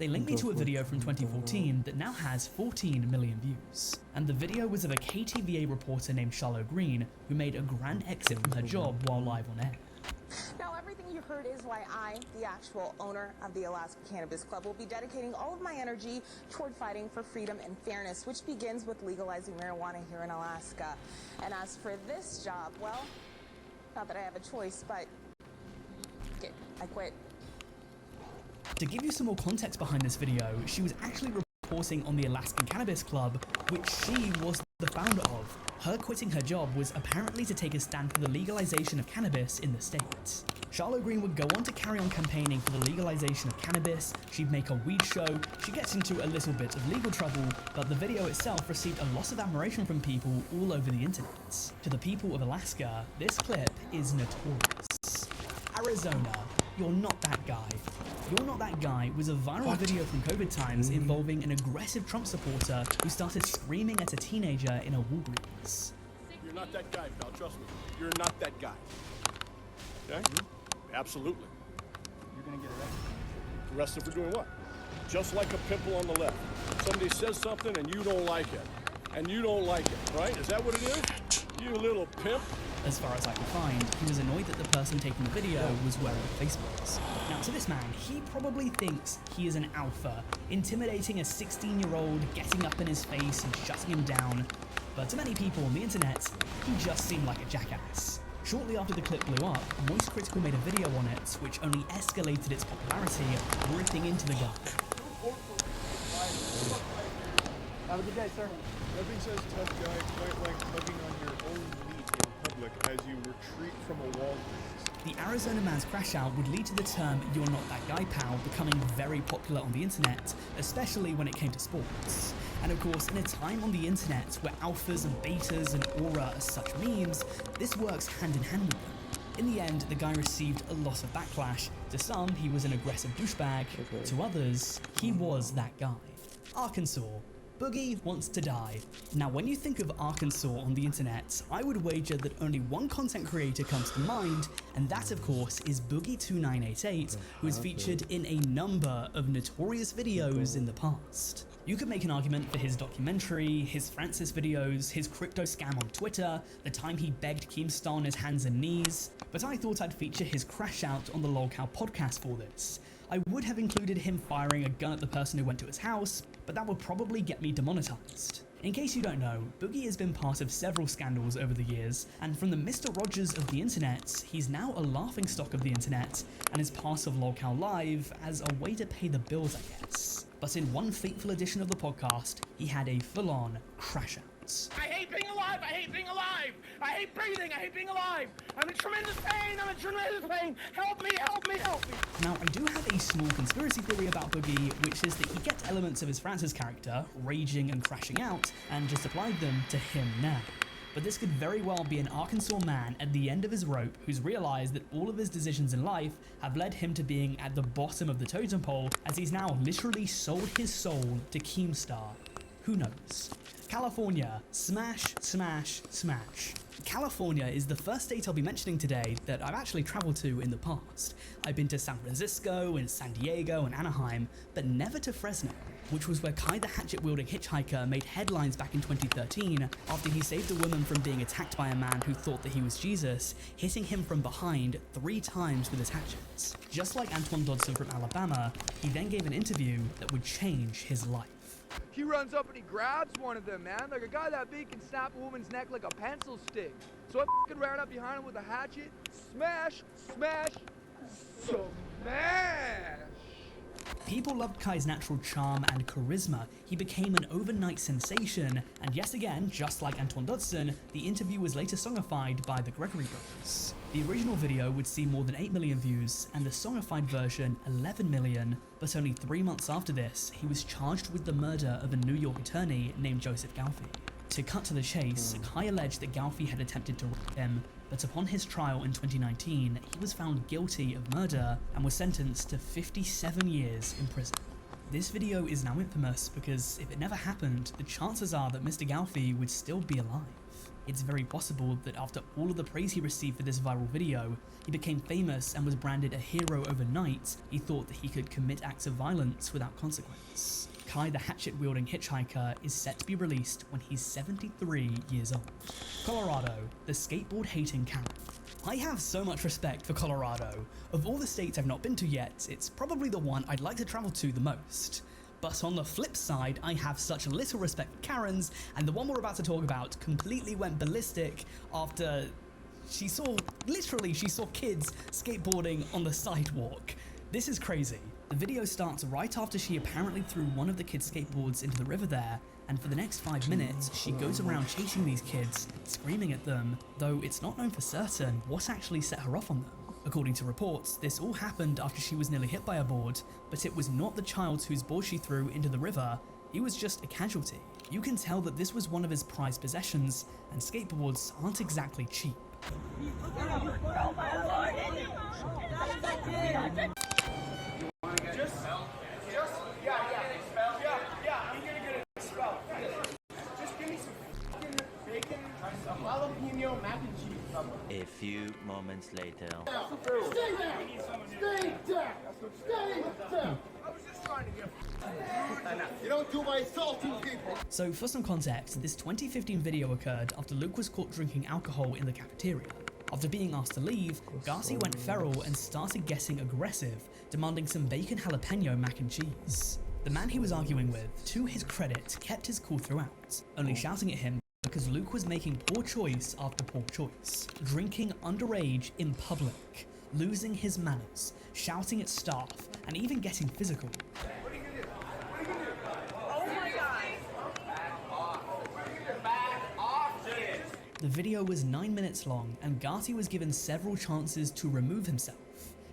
They linked me to a video from 2014 that now has 14 million views. And the video was of a KTVA reporter named Jarl I, who made a grand exit from her job while live on air. Now, everything you heard is why I, the actual owner of the Alaska Cannabis Club, will be dedicating all of my energy toward fighting for freedom and fairness, which begins with legalizing marijuana here in Alaska. And as for this job, well, not that I have a choice, but I quit. To give you some more context behind this video, she was actually reporting on the Alaskan Cannabis Club, which she was the founder of. Her quitting her job was apparently to take a stand for the legalization of cannabis in the state. Jarl I would go on to carry on campaigning for the legalization of cannabis. She'd make a weed show. She gets into a little bit of legal trouble, but the video itself received a lot of admiration from people all over the internet. To the people of Alaska, this clip is notorious. Arizona, you're not that guy. You're Not That Guy was a viral video from COVID times involving an aggressive Trump supporter who started screaming at a teenager in a Walgreens. You're not that guy, pal, trust me. You're not that guy. Okay? Absolutely. You're gonna get arrested. Arrested for doing what? Just like a pimple on the left. Somebody says something and you don't like it. And you don't like it, right? Is that what it is? You little pimp. As far as I could find, he was annoyed that the person taking the video was wearing face masks. Now to this man, he probably thinks he is an alpha, intimidating a 16-year-old, getting up in his face and shutting him down. But to many people on the internet, he just seemed like a jackass. Shortly after the clip blew up, Moist Critical made a video on it, which only escalated its popularity, ripping into the guy. Have a good day, sir. Nothing says tough guy quite like hugging on your own meat in public as you retreat from a Walgreens. The Arizona man's crash out would lead to the term "You're Not That Guy, pal" becoming very popular on the internet, especially when it came to sports. And of course, in a time on the internet where alphas and betas and aura are such memes, this works hand in hand with them. In the end, the guy received a lot of backlash. To some, he was an aggressive douchebag. To others, he was that guy. Arkansas. Boogie wants to die. Now, when you think of Arkansas on the internet, I would wager that only one content creator comes to mind, and that, of course, is Boogie2988, who is featured in a number of notorious videos in the past. You could make an argument for his documentary, his Francis videos, his crypto scam on Twitter, the time he begged Keemstar on his hands and knees, but I thought I'd feature his crash out on the LolCow podcast for this. I would have included him firing a gun at the person who went to his house, but that would probably get me demonetized. In case you don't know, Boogie has been part of several scandals over the years, and from the Mr. Rogers of the internet, he's now a laughingstock of the internet, and is part of LolCow Live as a way to pay the bills, I guess. But in one fateful edition of the podcast, he had a full-on crash out. I hate being alive! I hate being alive! I hate breathing! I hate being alive! I'm in tremendous pain! I'm in tremendous pain! Help me! Help me! Help me! Now, I do have a small conspiracy theory about Boogie, which is that he gets elements of his Francis character, raging and crashing out, and just applied them to him now. But this could very well be an Arkansas man at the end of his rope who's realized that all of his decisions in life have led him to being at the bottom of the totem pole, as he's now literally sold his soul to Keemstar. Who knows? California, smash, smash, smash. California is the first state I'll be mentioning today that I've actually traveled to in the past. I've been to San Francisco and San Diego and Anaheim, but never to Fresno, which was where Kai the hatchet-wielding hitchhiker made headlines back in 2013 after he saved a woman from being attacked by a man who thought that he was Jesus, hitting him from behind 3 times with his hatchets. Just like Antoine Dodson from Alabama, he then gave an interview that would change his life. He runs up and he grabs one of them, man. Like a guy that big can snap a woman's neck like a pencil stick. So I f***ing ran up behind him with a hatchet. Smash, smash, smash. People loved Kai's natural charm and charisma. He became an overnight sensation, and yet again, just like Antoine Dodson, the interview was later songified by the Gregory brothers. The original video would see more than 8 million views, and the songified version 11 million, but only 3 months after this, he was charged with the murder of a New York attorney named Joseph Galfi. To cut to the chase, Kai alleged that Galfi had attempted to rape him, but upon his trial in 2019, he was found guilty of murder and was sentenced to 57 years in prison. This video is now infamous because if it never happened, the chances are that Mr. Galfi would still be alive. It's very possible that after all of the praise he received for this viral video, he became famous and was branded a hero overnight. He thought that he could commit acts of violence without consequence. Kai the hatchet-wielding hitchhiker is set to be released when he's 73 years old. Colorado, the skateboard-hating Karen. I have so much respect for Colorado. Of all the states I've not been to yet, it's probably the one I'd like to travel to the most. But on the flip side, I have such little respect for Karens, and the one we're about to talk about completely went ballistic after she saw kids skateboarding on the sidewalk. This is crazy. The video starts right after she apparently threw one of the kids' skateboards into the river there, and for the next 5 minutes, she goes around chasing these kids, screaming at them, though it's not known for certain what actually set her off on them. According to reports, this all happened after she was nearly hit by a board, but it was not the child whose board she threw into the river, he was just a casualty. You can tell that this was one of his prized possessions, and skateboards aren't exactly cheap. A few moments later. You don't do my assaulting people. So for some context, this 2015 video occurred after Luke was caught drinking alcohol in the cafeteria. After being asked to leave, Garci went feral and started getting aggressive, demanding some bacon jalapeno mac and cheese. The man he was arguing with, to his credit, kept his cool throughout, only shouting at him because Luke was making poor choice after poor choice, drinking underage in public, losing his manners, shouting at staff, and even getting physical. What are you gonna do? What are you gonna do? Oh my God! Back off, kid! The video was 9 minutes long, and Garci was given several chances to remove himself.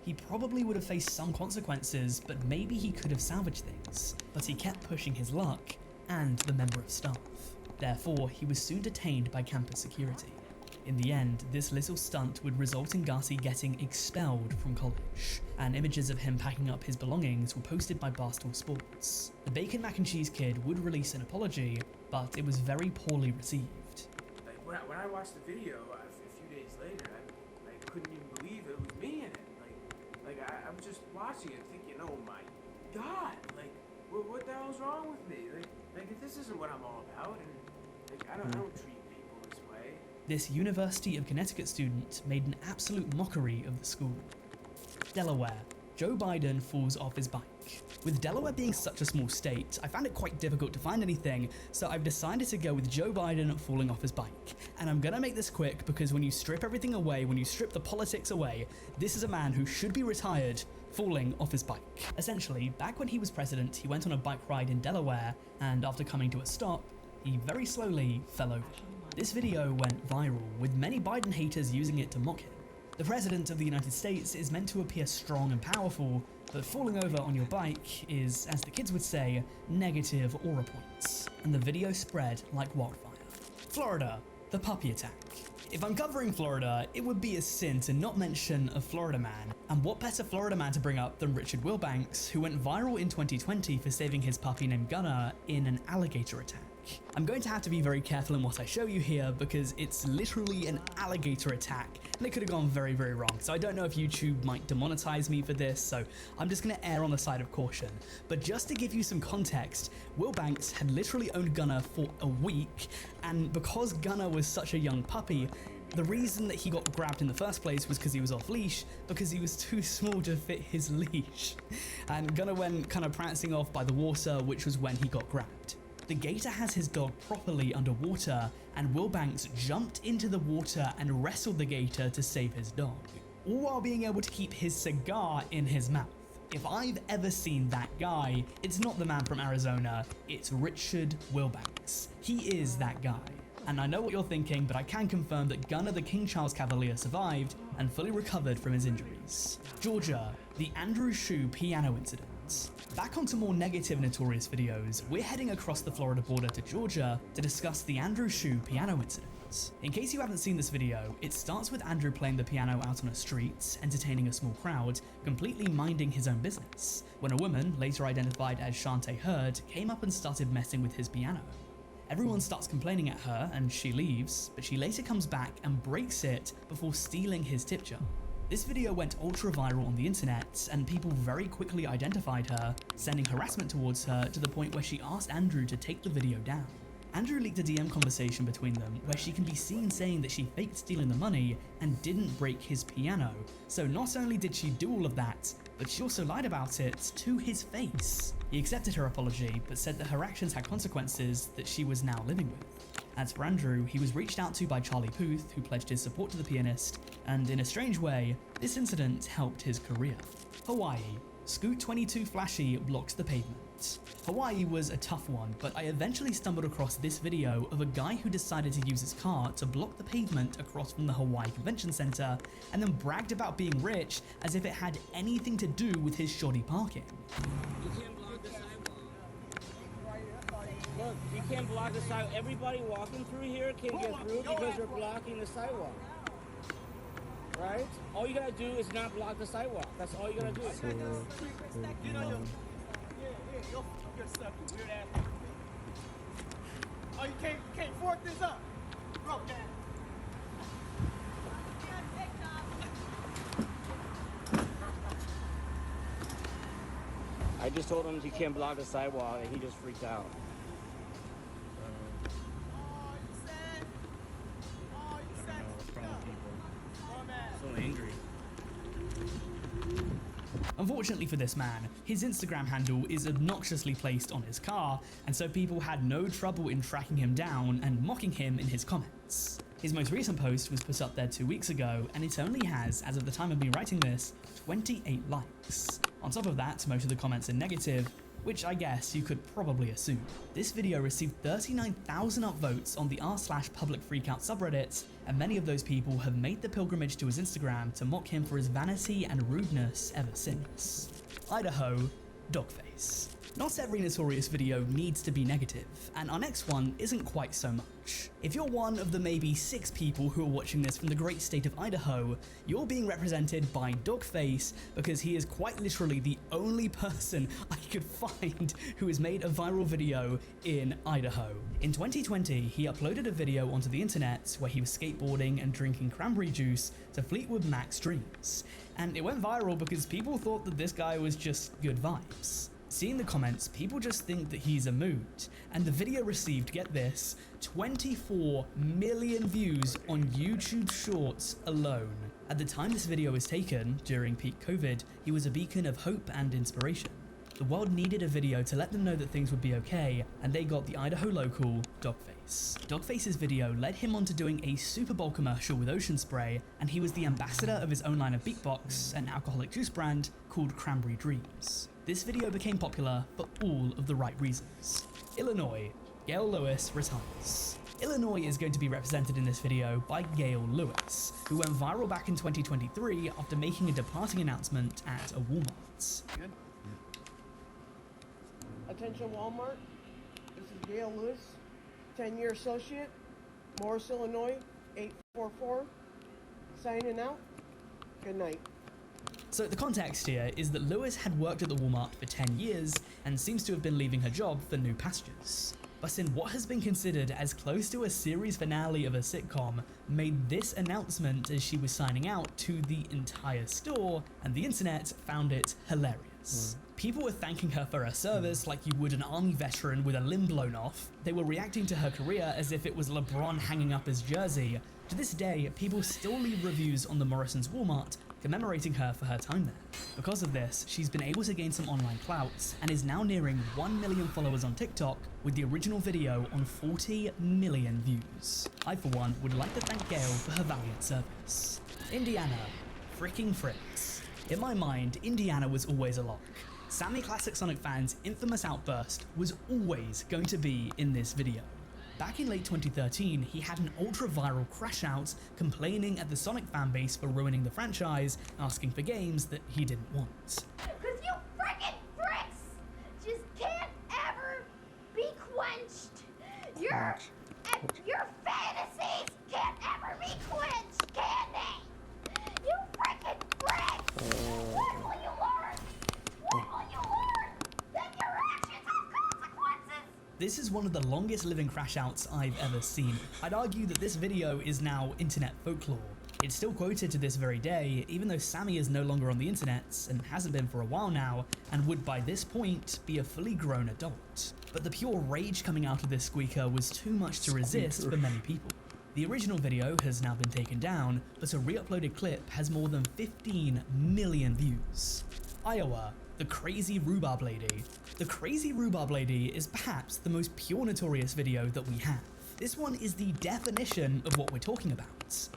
He probably would have faced some consequences, but maybe he could have salvaged things. But he kept pushing his luck, and the member of staff. Therefore, he was soon detained by campus security. In the end, this little stunt would result in Garci getting expelled from college, and images of him packing up his belongings were posted by Barstool Sports. The Bacon Mac and Cheese Kid would release an apology, but it was very poorly received. Like when I watched the video a few days later, I couldn't even believe it was me in it. I was just watching it thinking, oh my God, like what the hell's wrong with me? Like this isn't what I'm all about, and I don't treat people this way. This University of Connecticut student made an absolute mockery of the school. Delaware. Joe Biden falls off his bike. With Delaware being such a small state, I found it quite difficult to find anything, so I've decided to go with Joe Biden falling off his bike. And I'm gonna make this quick because when you strip everything away, when you strip the politics away, this is a man who should be retired falling off his bike. Essentially, back when he was president, he went on a bike ride in Delaware, and after coming to a stop, he very slowly fell over. This video went viral, with many Biden haters using it to mock him. The President of the United States is meant to appear strong and powerful, but falling over on your bike is, as the kids would say, negative aura points, and the video spread like wildfire. Florida, the puppy attack. If I'm covering Florida, it would be a sin to not mention a Florida man, and what better Florida man to bring up than Richard Wilbanks, who went viral in 2020 for saving his puppy named Gunner in an alligator attack. I'm going to have to be very careful in what I show you here because it's literally an alligator attack and it could have gone very, very wrong. So I don't know if YouTube might demonetize me for this, so I'm just going to err on the side of caution. But just to give you some context, Wilbanks had literally owned Gunner for a week, and because Gunner was such a young puppy, the reason that he got grabbed in the first place was because he was off leash, because he was too small to fit his leash. And Gunner went kind of prancing off by the water, which was when he got grabbed. The gator has his dog properly underwater, and Wilbanks jumped into the water and wrestled the gator to save his dog, all while being able to keep his cigar in his mouth. If I've ever seen that guy, it's not the man from Arizona, it's Richard Wilbanks. He is that guy. And I know what you're thinking, but I can confirm that Gunner the King Charles Cavalier survived and fully recovered from his injuries. Georgia, the Andrew Shue piano incident. Back onto more negative Notorious videos, we're heading across the Florida border to Georgia to discuss the Andrew Shue piano incident. happens. In case you haven't seen this video, it starts with Andrew playing the piano out on a street, entertaining a small crowd, completely minding his own business, when a woman, later identified as Shantae Hurd, came up and started messing with his piano. Everyone starts complaining at her and she leaves, but she later comes back and breaks it before stealing his tip jar. This video went ultra viral on the internet, and people very quickly identified her, sending harassment towards her to the point where she asked Andrew to take the video down. Andrew leaked a DM conversation between them where she can be seen saying that she faked stealing the money and didn't break his piano. So not only did she do all of that, but she also lied about it to his face. He accepted her apology, but said that her actions had consequences that she was now living with. As for Andrew, he was reached out to by Charlie Puth, who pledged his support to the pianist, and in a strange way, this incident helped his career. Hawaii. Scoot 22 Flashy blocks the pavement. Hawaii was a tough one, but I eventually stumbled across this video of a guy who decided to use his car to block the pavement across from the Hawaii Convention Center, and then bragged about being rich as if it had anything to do with his shoddy parking. You can't block the sidewalk. Look, you can't block the sidewalk. Everybody walking through here can't get through because you're blocking the sidewalk. Right? All you gotta do is not block the sidewalk. That's all you gotta do. You know, you're stuck, you weird ass. Oh, you can't fork this up. Broke that. I just told him he can't block the sidewalk, and he just freaked out. So angry. Unfortunately for this man, his Instagram handle is obnoxiously placed on his car, and so people had no trouble in tracking him down and mocking him in his comments. His most recent post was put up there 2 weeks ago, and it only has, as of the time of me writing this, 28 likes. On top of that, most of the comments are negative, which I guess you could probably assume. This video received 39,000 upvotes on the r/public freakout subreddit, and many of those people have made the pilgrimage to his Instagram to mock him for his vanity and rudeness ever since. Idaho, Dogface. Not every notorious video needs to be negative, and our next one isn't quite so much. If you're one of the maybe 6 people who are watching this from the great state of Idaho, you're being represented by Dogface because he is quite literally the only person I could find who has made a viral video in Idaho. In 2020, he uploaded a video onto the internet where he was skateboarding and drinking cranberry juice to Fleetwood Mac's Dreams, and it went viral because people thought that this guy was just good vibes. Seeing the comments, people just think that he's a mood, and the video received, get this, 24 million views on YouTube Shorts alone. At the time this video was taken, during peak COVID, he was a beacon of hope and inspiration. The world needed a video to let them know that things would be okay, and they got the Idaho local, Dogface. Dogface's video led him on to doing a Super Bowl commercial with Ocean Spray, and he was the ambassador of his own line of Beatbox, an alcoholic juice brand called Cranberry Dreams. This video became popular for all of the right reasons. Illinois, Gail Lewis retires. Illinois is going to be represented in this video by Gail Lewis, who went viral back in 2023 after making a departing announcement at a Walmart. Good. Attention Walmart, this is Gail Lewis, 10-year associate, Morris, Illinois, 844, signing out, good night. So the context here is that Lewis had worked at the Walmart for 10 years and seems to have been leaving her job for new pastures. But in what has been considered as close to a series finale of a sitcom, made this announcement as she was signing out to the entire store, and the internet found it hilarious. People were thanking her for her service like you would an army veteran with a limb blown off. They were reacting to her career as if it was LeBron hanging up his jersey. To this day, people still leave reviews on the Morrison's Walmart commemorating her for her time there. Because of this, she's been able to gain some online clout and is now nearing 1 million followers on TikTok, with the original video on 40 million views. I, for one, would like to thank Gail for her valiant service. Indiana. Fricking Fricks. In my mind, Indiana was always a lock. Sammy Classic Sonic fans' infamous outburst was always going to be in this video. Back in late 2013, he had an ultra-viral crash out complaining at the Sonic fanbase for ruining the franchise, asking for games that he didn't want. Cause you frickin' fricks just can't ever be quenched. Your fantasies This is one of the longest living crash outs I've ever seen. I'd argue that this video is now internet folklore. It's still quoted to this very day, even though Sammy is no longer on the internet and hasn't been for a while now, and would by this point be a fully grown adult. But the pure rage coming out of this squeaker was too much to resist for many people. The original video has now been taken down, but a re-uploaded clip has more than 15 million views. Iowa, the crazy rhubarb lady. The crazy rhubarb lady is perhaps the most pure notorious video that we have. This one is the definition of what we're talking about.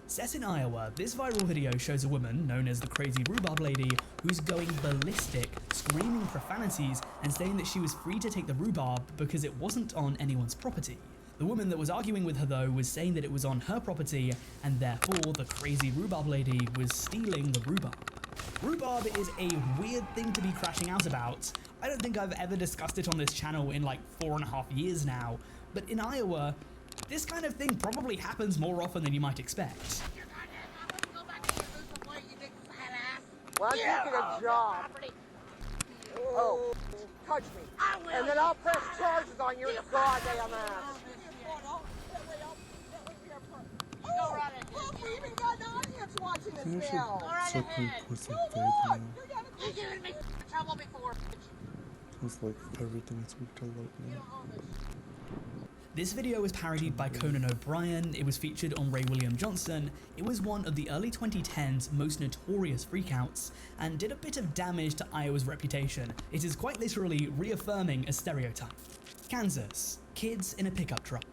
Set in Iowa, this viral video shows a woman known as the crazy rhubarb lady who's going ballistic, screaming profanities and saying that she was free to take the rhubarb because it wasn't on anyone's property. The woman that was arguing with her though was saying that it was on her property and therefore the crazy rhubarb lady was stealing the rhubarb. Rhubarb is a weird thing to be crashing out about. I don't think I've ever discussed it on this channel in like 4.5 years now, but in Iowa, this kind of thing probably happens more often than you might expect. Why don't you get a job? Oh, touch me. And then I'll press charges on your goddamn ass. Go run it. Look, we even got an audience watching this Finish now. All right, it ahead. so You've given me trouble before. It's like everything is weak to load now. This video was parodied by Conan O'Brien, it was featured on Ray William Johnson, it was one of the early 2010s most notorious freakouts, and did a bit of damage to Iowa's reputation. It is quite literally reaffirming a stereotype. Kansas, kids in a pickup truck.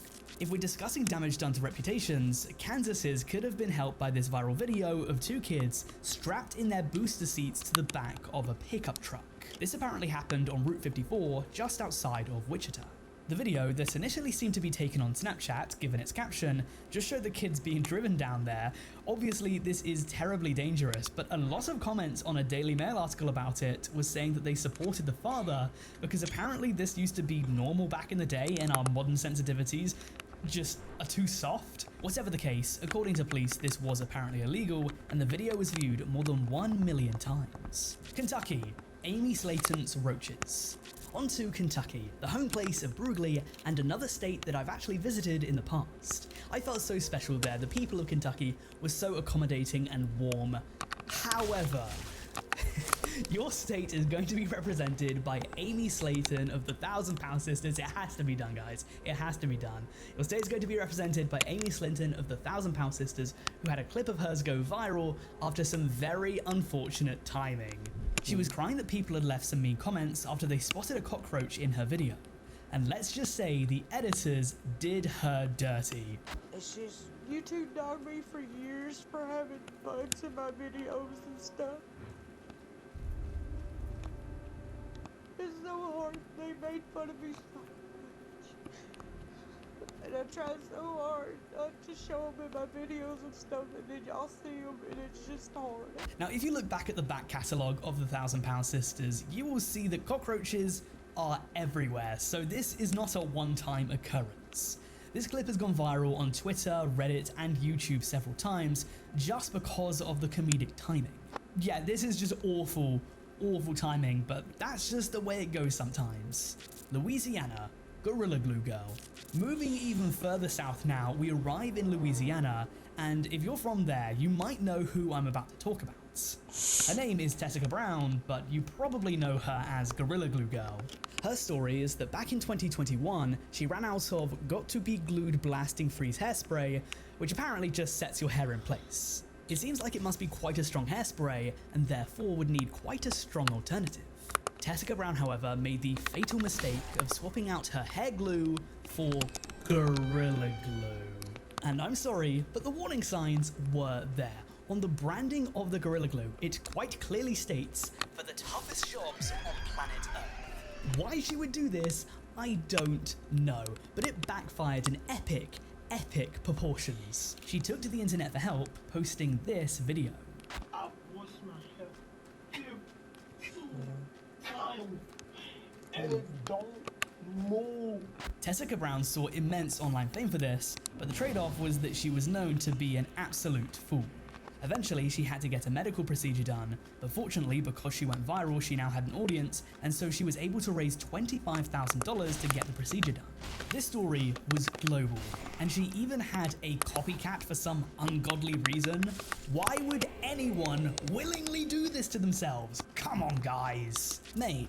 If we're discussing damage done to reputations, Kansas's could have been helped by this viral video of two kids strapped in their booster seats to the back of a pickup truck. This apparently happened on Route 54, just outside of Wichita. The video, that initially seemed to be taken on Snapchat, given its caption, just showed the kids being driven down there. Obviously, this is terribly dangerous, but a lot of comments on a Daily Mail article about it was saying that they supported the father, because apparently this used to be normal back in the day and our modern sensitivities just are too soft. Whatever the case, according to police, this was apparently illegal, and the video was viewed more than 1 million times. Kentucky, Amy Slayton's roaches. On to Kentucky, the home place of Brugly and another state that I've actually visited in the past. I felt so special there, the people of Kentucky were so accommodating and warm. However, your state is going to be represented by Amy Slayton of the 1,000-Pound Sisters. It has to be done, guys. It has to be done. Your state is going to be represented by Amy Slayton of the 1,000-Pound Sisters, who had a clip of hers go viral after some very unfortunate timing. She was crying that people had left some mean comments after they spotted a cockroach in her video. And let's just say the editors did her dirty. It's just, you two dogged me for years for having bugs in my videos and stuff. It's so hard. They made fun of me so much. And I tried so hard not to show them in my videos and stuff, and then y'all see them, and it's just hard. Now, if you look back at the back catalogue of the 1,000-Pound Sisters, you will see that cockroaches are everywhere, so this is not a one-time occurrence. This clip has gone viral on Twitter, Reddit, and YouTube several times just because of the comedic timing. Yeah, this is just awful timing, but that's just the way it goes sometimes. Louisiana, Gorilla Glue Girl. Moving even further south now, we arrive in Louisiana, and if you're from there, you might know who I'm about to talk about. Her name is Tessica Brown, but you probably know her as Gorilla Glue Girl. Her story is that back in 2021, she ran out of Got to Be Glued Blasting Freeze hairspray, which apparently just sets your hair in place. It seems like it must be quite a strong hairspray, and therefore would need quite a strong alternative. Tessica Brown, however, made the fatal mistake of swapping out her hair glue for Gorilla Glue. And I'm sorry, but the warning signs were there. On the branding of the Gorilla Glue, it quite clearly states, for the toughest jobs on planet Earth. Why she would do this, I don't know, but it backfired in epic proportions. She took to the internet for help, posting this video. I've washed my hair 2 times, and it don't move. Tessica Brown saw immense online fame for this, but the trade-off was that she was known to be an absolute fool. Eventually, she had to get a medical procedure done, but fortunately, because she went viral, she now had an audience, and so she was able to raise $25,000 to get the procedure done. This story was global, and she even had a copycat for some ungodly reason. Why would anyone willingly do this to themselves? Come on, guys. Mate.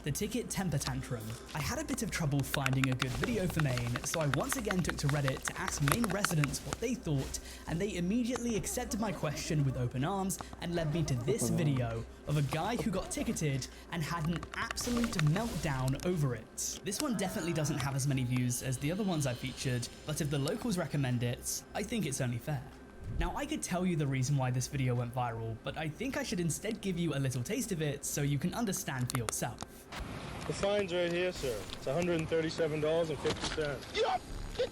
The ticket temper tantrum. I had a bit of trouble finding a good video for Maine, so I once again took to Reddit to ask Maine residents what they thought, and they immediately accepted my question with open arms and led me to this video of a guy who got ticketed and had an absolute meltdown over it. This one definitely doesn't have as many views as the other ones I featured, but if the locals recommend it, I think it's only fair. Now, I could tell you the reason why this video went viral, but I think I should instead give you a little taste of it so you can understand for yourself. The fine's right here, sir. It's $137.50. You're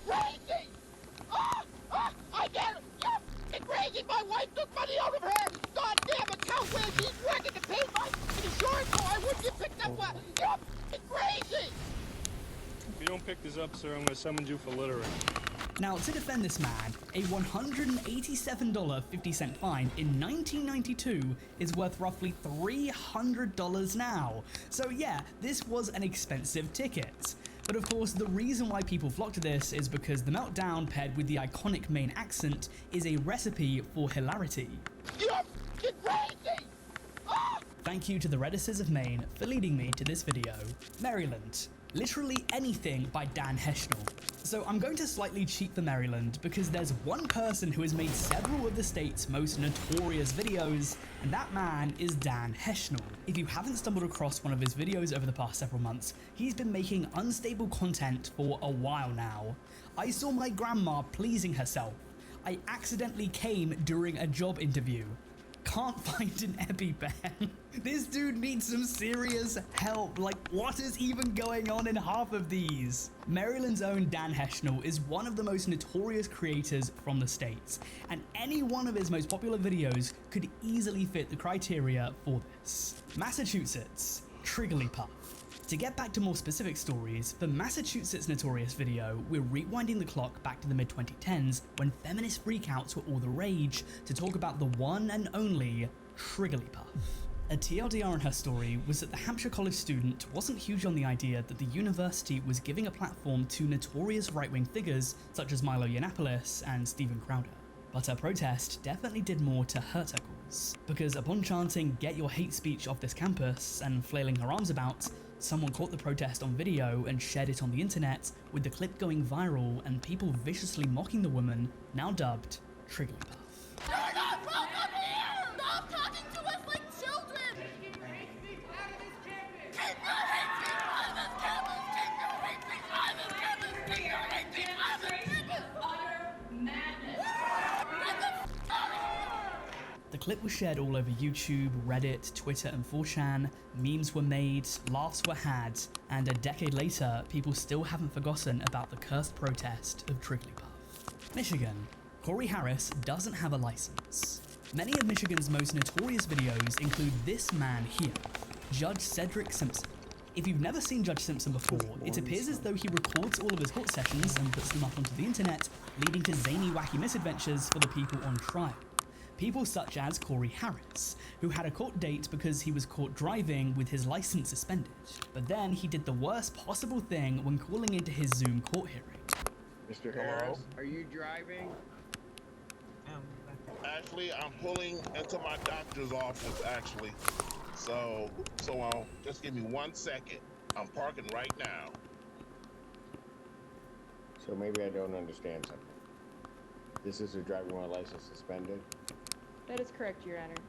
crazy! I get it! You're crazy! My wife took money out of her goddamn account where she's working to pay my insurance, so I wouldn't get picked up. You're crazy! If you don't pick this up, sir, I'm gonna summon you for littering. Now, to defend this man, a $187.50 fine in 1992 is worth roughly $300 now. So yeah, this was an expensive ticket. But of course, the reason why people flock to this is because the meltdown paired with the iconic Maine accent is a recipe for hilarity. You're crazy! Thank you to the Redditors of Maine for leading me to this video. Maryland. Literally anything by Dan Heschnell. So I'm going to slightly cheat for Maryland because there's one person who has made several of the state's most notorious videos, and that man is Dan Heschnell. If you haven't stumbled across one of his videos over the past several months, he's been making unstable content for a while now. I saw my grandma pleasing herself. I accidentally came during a job interview. Can't find an EpiPen. This dude needs some serious help. Like, what is even going on in half of these? Maryland's own Dan Heschnell is one of the most notorious creators from the States, and any one of his most popular videos could easily fit the criteria for this. Massachusetts, Triggerlypuff. To get back to more specific stories, for Massachusetts' notorious video, we're rewinding the clock back to the mid-2010s when feminist freakouts were all the rage to talk about the one and only Triggerlypuff. A TLDR on her story was that the Hampshire College student wasn't huge on the idea that the university was giving a platform to notorious right-wing figures such as Milo Yiannopoulos and Steven Crowder. But her protest definitely did more to hurt her cause, because upon chanting "Get your hate speech off this campus" and flailing her arms about, someone caught the protest on video and shared it on the internet, with the clip going viral and people viciously mocking the woman, now dubbed Triggerlypuff. You're not welcome here! Stop talking to us like children! Keep your hate speech out of this campus! Keep your hate speech out of this campus! Keep your hate speech out of this campus! Keep your hate speech out of this campus! Utter madness! Get the f*** out of here! The clip was shared all over YouTube, Reddit, Twitter, and 4chan. Memes were made, laughs were had, and a decade later, people still haven't forgotten about the cursed protest of Triggerlypuff. Michigan. Corey Harris doesn't have a license. Many of Michigan's most notorious videos include this man here, Judge Cedric Simpson. If you've never seen Judge Simpson before, it appears as though he records all of his court sessions and puts them up onto the internet, leading to zany, wacky misadventures for the people on trial. People such as Corey Harris, who had a court date because he was caught driving with his license suspended. But then he did the worst possible thing when calling into his Zoom court hearing. Mr. Harris, are you driving? Actually, I'm pulling into my doctor's office, actually. So just give me 1 second. I'm parking right now. So maybe I don't understand something. This is a driving while license suspended? That is correct, Your Honor.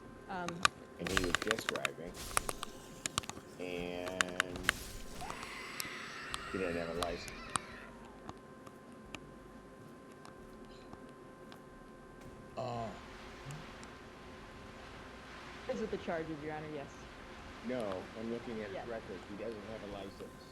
And he was just driving. And he didn't have a license. Those are the charges, Your Honor, yes. No, I'm looking at his record. He doesn't have a license.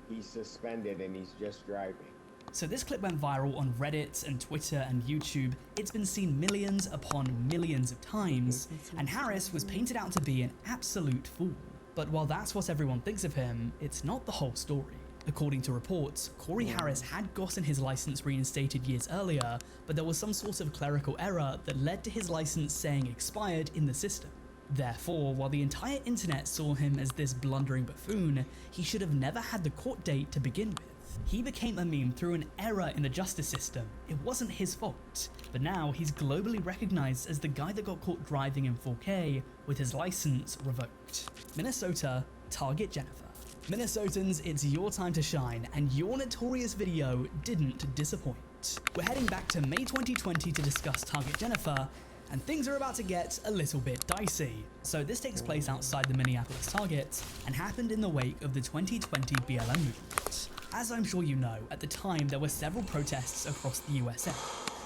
He's suspended and he's just driving. So this clip went viral on Reddit and Twitter and YouTube. It's been seen millions upon millions of times, and Harris was painted out to be an absolute fool. But while that's what everyone thinks of him, it's not the whole story. According to reports, Corey Harris had gotten his license reinstated years earlier, but there was some sort of clerical error that led to his license saying expired in the system. Therefore, while the entire internet saw him as this blundering buffoon, he should have never had the court date to begin with. He became a meme through an error in the justice system. It wasn't his fault. But now he's globally recognized as the guy that got caught driving in 4K with his license revoked. Minnesota, target Jennifer. Minnesotans, it's your time to shine, and your notorious video didn't disappoint. We're heading back to May 2020 to discuss Target Jennifer, and things are about to get a little bit dicey. So this takes place outside the Minneapolis Target and happened in the wake of the 2020 BLM movement. As I'm sure you know, at the time there were several protests across the USA.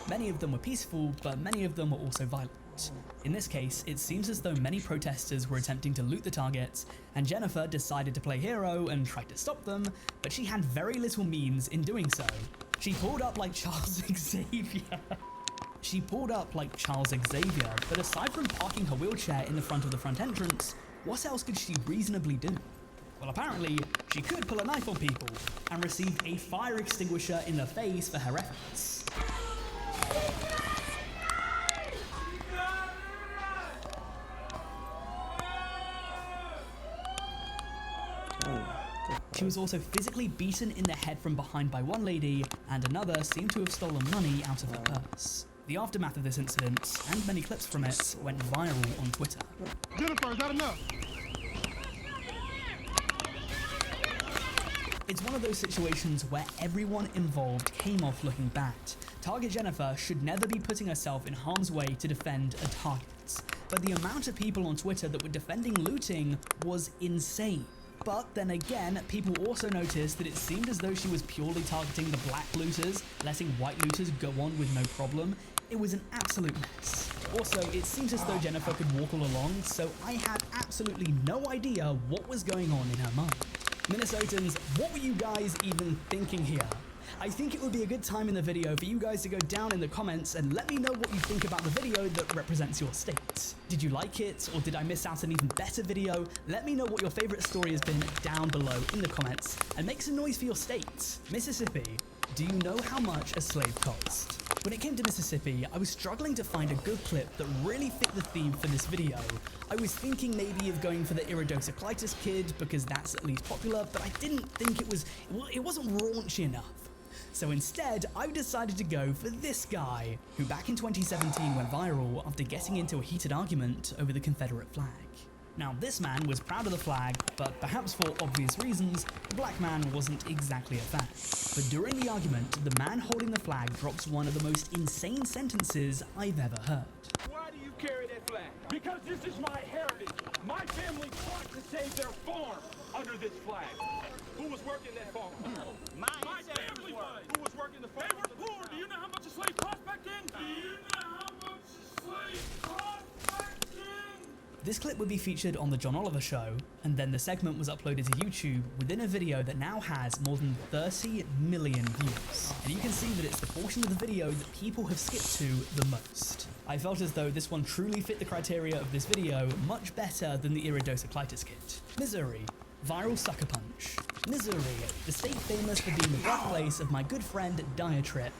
Many of them were peaceful, but many of them were also violent. In this case, it seems as though many protesters were attempting to loot the Target, and Jennifer decided to play hero and tried to stop them, but she had very little means in doing so. She pulled up like Charles Xavier. But aside from parking her wheelchair in the front of the front entrance, what else could she reasonably do? Well, apparently, she could pull a knife on people and receive a fire extinguisher in the face for her efforts. She was also physically beaten in the head from behind by one lady, and another seemed to have stolen money out of her purse. The aftermath of this incident, and many clips from it, went viral on Twitter. Jennifer, is that enough? It's one of those situations where everyone involved came off looking bad. Target Jennifer should never be putting herself in harm's way to defend a target. But the amount of people on Twitter that were defending looting was insane. But then again, people also noticed that it seemed as though she was purely targeting the black looters, letting white looters go on with no problem. It was an absolute mess. Also, it seems as though Jennifer could walk all along, so I had absolutely no idea what was going on in her mind. Minnesotans, what were you guys even thinking here? I think it would be a good time in the video for you guys to go down in the comments and let me know what you think about the video that represents your state. Did you like it, or did I miss out an even better video? Let me know what your favorite story has been down below in the comments, and make some noise for your state. Mississippi, do you know how much a slave cost? When it came to Mississippi, I was struggling to find a good clip that really fit the theme for this video. I was thinking maybe of going for the iridocyclitis kid because that's at least popular, but I didn't think it wasn't raunchy enough. So instead, I decided to go for this guy, who back in 2017 went viral after getting into a heated argument over the Confederate flag. Now, this man was proud of the flag, but perhaps for obvious reasons, the black man wasn't exactly a fan. But during the argument, the man holding the flag drops one of the most insane sentences I've ever heard. Why do you carry that flag? Because this is my heritage. My family fought to save their farm under this flag. Who was working that farm? My family was. Who was working the farm? They were poor. Do you know how much a slave cost back then? Do you know how much a slave cost back then? This clip would be featured on The John Oliver Show, and then the segment was uploaded to YouTube within a video that now has more than 30 million views. And you can see that it's the portion of the video that people have skipped to the most. I felt as though this one truly fit the criteria of this video much better than the iridocyclitis kit. Missouri. Viral sucker punch. Missouri, the state famous for being the birthplace of my good friend DSIII,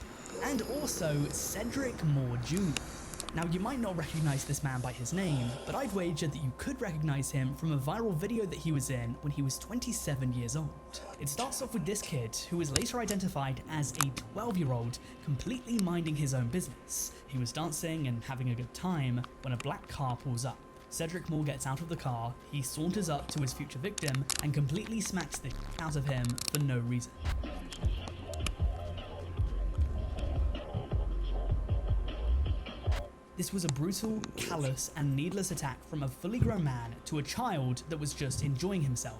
and also Cedric Moore Jr. Now, you might not recognize this man by his name, but I'd wager that you could recognize him from a viral video that he was in when he was 27 years old. It starts off with this kid, who was later identified as a 12-year-old, completely minding his own business. He was dancing and having a good time when a black car pulls up. Cedric Moore gets out of the car, he saunters up to his future victim, and completely smacks the out of him for no reason. This was a brutal, callous, and needless attack from a fully grown man to a child that was just enjoying himself.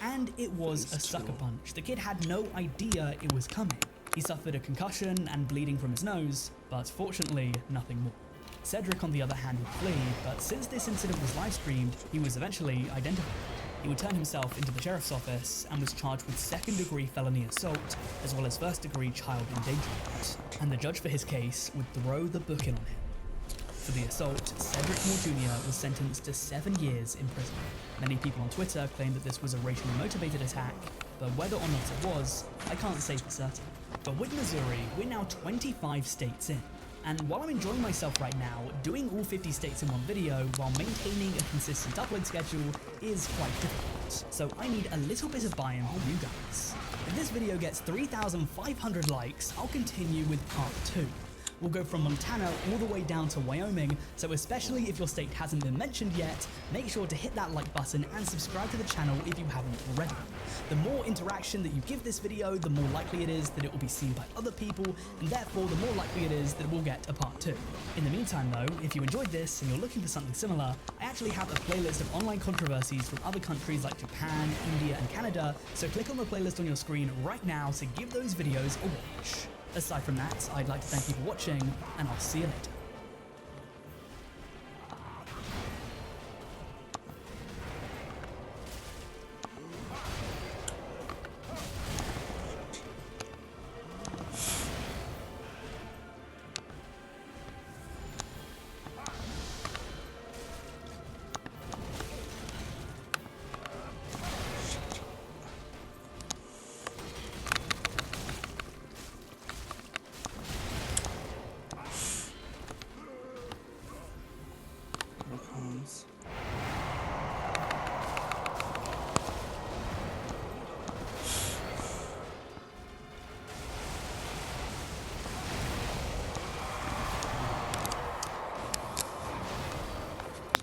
And it was a sucker punch. The kid had no idea it was coming. He suffered a concussion and bleeding from his nose, but fortunately, nothing more. Cedric, on the other hand, would flee, but since this incident was live-streamed, he was eventually identified. He would turn himself into the sheriff's office and was charged with second-degree felony assault, as well as first-degree child endangerment. And the judge for his case would throw the book in on him. For the assault, Cedric Moore Jr. was sentenced to 7 years in prison. Many people on Twitter claimed that this was a racially motivated attack, but whether or not it was, I can't say for certain. But with Missouri, we're now 25 states in. And while I'm enjoying myself right now, doing all 50 states in one video while maintaining a consistent upload schedule is quite difficult. So I need a little bit of buy-in from you guys. If this video gets 3,500 likes, I'll continue with part 2. We'll go from Montana all the way down to Wyoming, so especially if your state hasn't been mentioned yet, make sure to hit that like button and subscribe to the channel if you haven't already. The more interaction that you give this video, the more likely it is that it will be seen by other people, and therefore the more likely it is that we'll get a part 2. In the meantime though, if you enjoyed this and you're looking for something similar, I actually have a playlist of online controversies from other countries like Japan, India and Canada, so click on the playlist on your screen right now to give those videos a watch. Aside from that, I'd like to thank you for watching, and I'll see you later.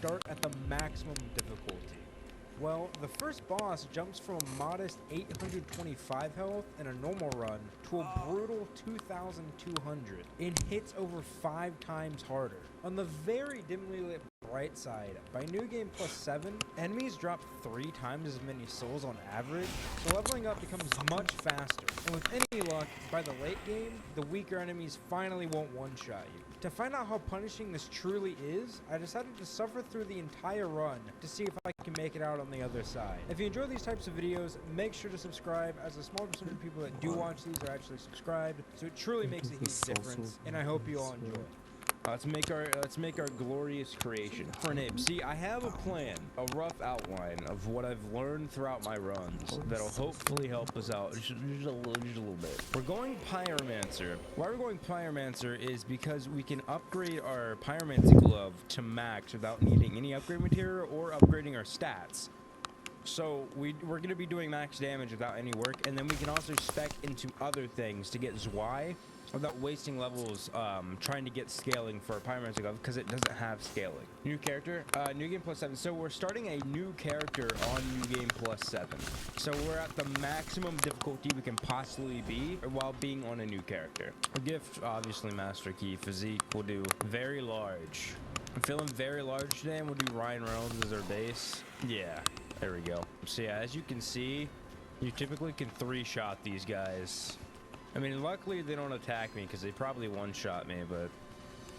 Start at the maximum difficulty. Well, the first boss jumps from a modest 825 health in a normal run to a brutal 2,200 and hits over 5 times harder. On the very dimly lit bright side, by New Game Plus 7, enemies drop 3 times as many souls on average, so leveling up becomes much faster. And with any luck, by the late game, the weaker enemies finally won't one-shot you. To find out how punishing this truly is, I decided to suffer through the entire run to see if I can make it out on the other side. If you enjoy these types of videos, make sure to subscribe, as a small percentage of people that do watch these are actually subscribed, so it truly makes a huge difference, and I hope you all enjoy. Let's make our glorious creation. For name, see, I have a plan, a rough outline of what I've learned throughout my runs that'll hopefully help us out just a little bit. We're going Pyromancer. Why we're going Pyromancer is because we can upgrade our Pyromancy glove to max without needing any upgrade material or upgrading our stats. So we're going to be doing max damage without any work, and then we can also spec into other things to get ZY without wasting levels trying to get scaling for Pyromancer glove because it doesn't have scaling. New character, New Game Plus 7. So we're starting a new character on New Game Plus 7. So we're at the maximum difficulty we can possibly be while being on a new character. Gift, obviously Master Key. Physique, we'll do very large. I'm feeling very large today, and we'll do Ryan Reynolds as our base. Yeah. There we go. So yeah, as you can see, you typically can 3-shot these guys. I mean, luckily they don't attack me because they probably one-shot me, but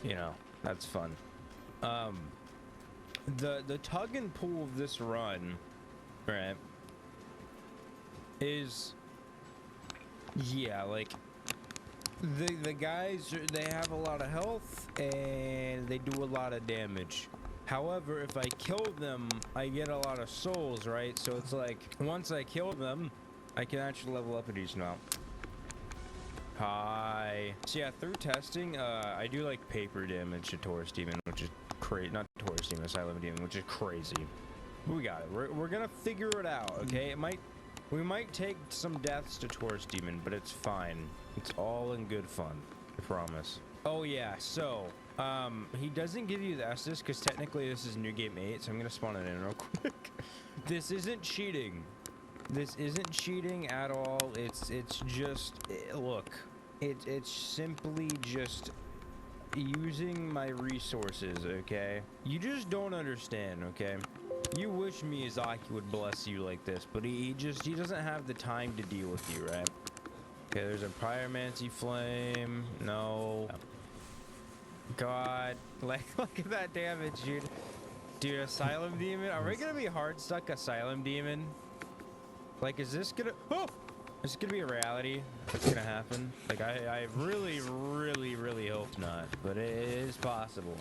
you know, that's fun. The tug and pull of this run, right, is, yeah, like the guys, they have a lot of health and they do a lot of damage. However, if I kill them, I get a lot of souls, right? So it's like, once I kill them, I can actually level up a decent amount. Hi. So yeah, through testing, I do like paper damage to Taurus Demon, which is crazy. Not Taurus Demon, Asylum Demon, which is crazy. We got it. We're gonna figure it out, okay? We might take some deaths to Taurus Demon, but it's fine. It's all in good fun, I promise. Oh yeah, so he doesn't give you the Estus because technically this is New Game 8, so I'm gonna spawn it in real quick. This isn't cheating. This isn't cheating at all. It's just, look, it's simply just using my resources, okay? You just don't understand, okay? You wish Miyazaki would bless you like this, but he doesn't have the time to deal with you, right? Okay, there's a Pyromancy Flame. No. God, like, look at that damage, dude. Dude, Asylum Demon. Are we gonna be hard stuck Asylum Demon? Like, is this gonna, oh! Is this gonna be a reality that's gonna happen? Like, I really, really, really hope not, but it is possible.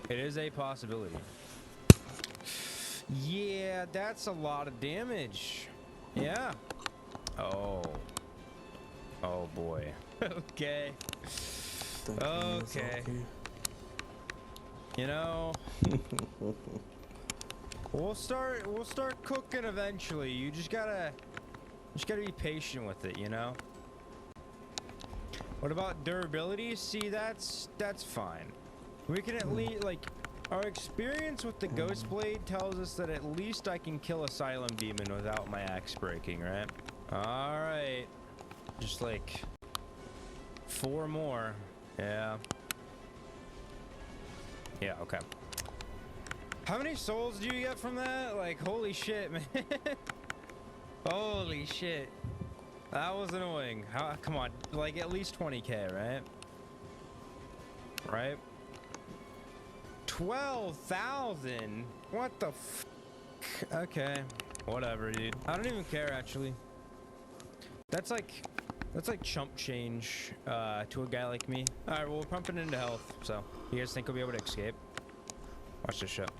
It is a possibility. Yeah, that's a lot of damage. Yeah. Oh. Oh boy. Okay. Okay. You know, we'll start cooking eventually. You just gotta be patient with it, you know? What about durability? See, that's fine. We can at least, like, our experience with the Ghost Blade tells us that at least I can kill Asylum Demon without my axe breaking, right? Alright. Just like 4 more. Yeah. Yeah, okay. How many souls do you get from that? Like, holy shit, man. Holy shit. That was annoying. How, come on, like at least 20k, right? Right? 12,000? What the f? Okay. Whatever, dude. I don't even care, actually. That's like chump change to a guy like me. Alright, well, we're pumping into health, so you guys think we'll be able to escape? Watch this shit.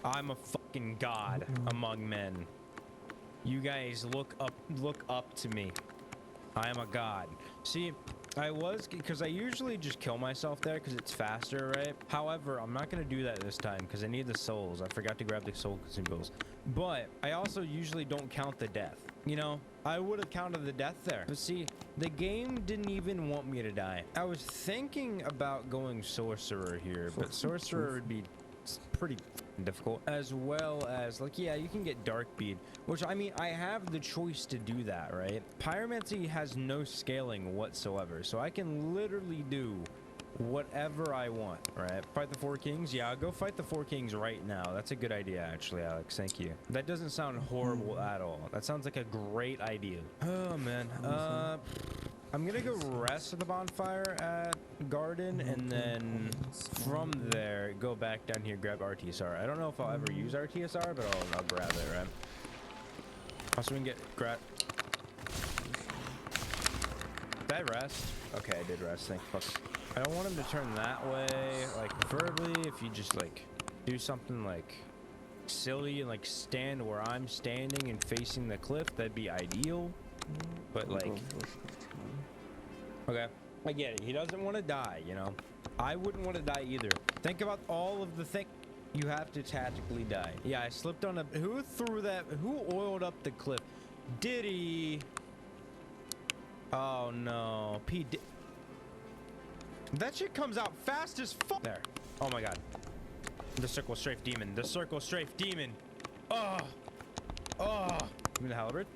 I'm a fucking god among men. You guys look up to me. I am a god. See, because I usually just kill myself there because it's faster, right? However, I'm not gonna do that this time because I need the souls. I forgot to grab the soul consumables. But I also usually don't count the death. You know, I would have counted the death there. But see, the game didn't even want me to die. I was thinking about going sorcerer here, but sorcerer would be pretty difficult, as well as, like, yeah, you can get dark bead, which, I mean, I have the choice to do that, right? Pyromancy has no scaling whatsoever, so I can literally do whatever I want, right? Fight the 4 kings? Yeah, I'll go fight the 4 kings right now. That's a good idea, actually, Alex. Thank you. That doesn't sound horrible at all. That sounds like a great idea. Oh, man. I'm gonna go rest at the bonfire at Garden, and then from there, go back down here, grab RTSR. I don't know if I'll ever use RTSR, but I'll grab it, right? Also, we can get Did I rest? Okay, I did rest, thank fuck. I don't want him to turn that way, like, preferably if you just, like, do something, like, silly and, like, stand where I'm standing and facing the cliff, that'd be ideal. But, like... Okay, I get it. He doesn't want to die, you know? I wouldn't want to die either. Think about all of the things you have to tactically die. Yeah, I slipped on a... Who threw that? Who oiled up the cliff? Diddy. Oh, no. That shit comes out fast as fuck. There. Oh, my God. The circle strafe demon. The circle strafe demon. Oh. Oh. Give me the halberd.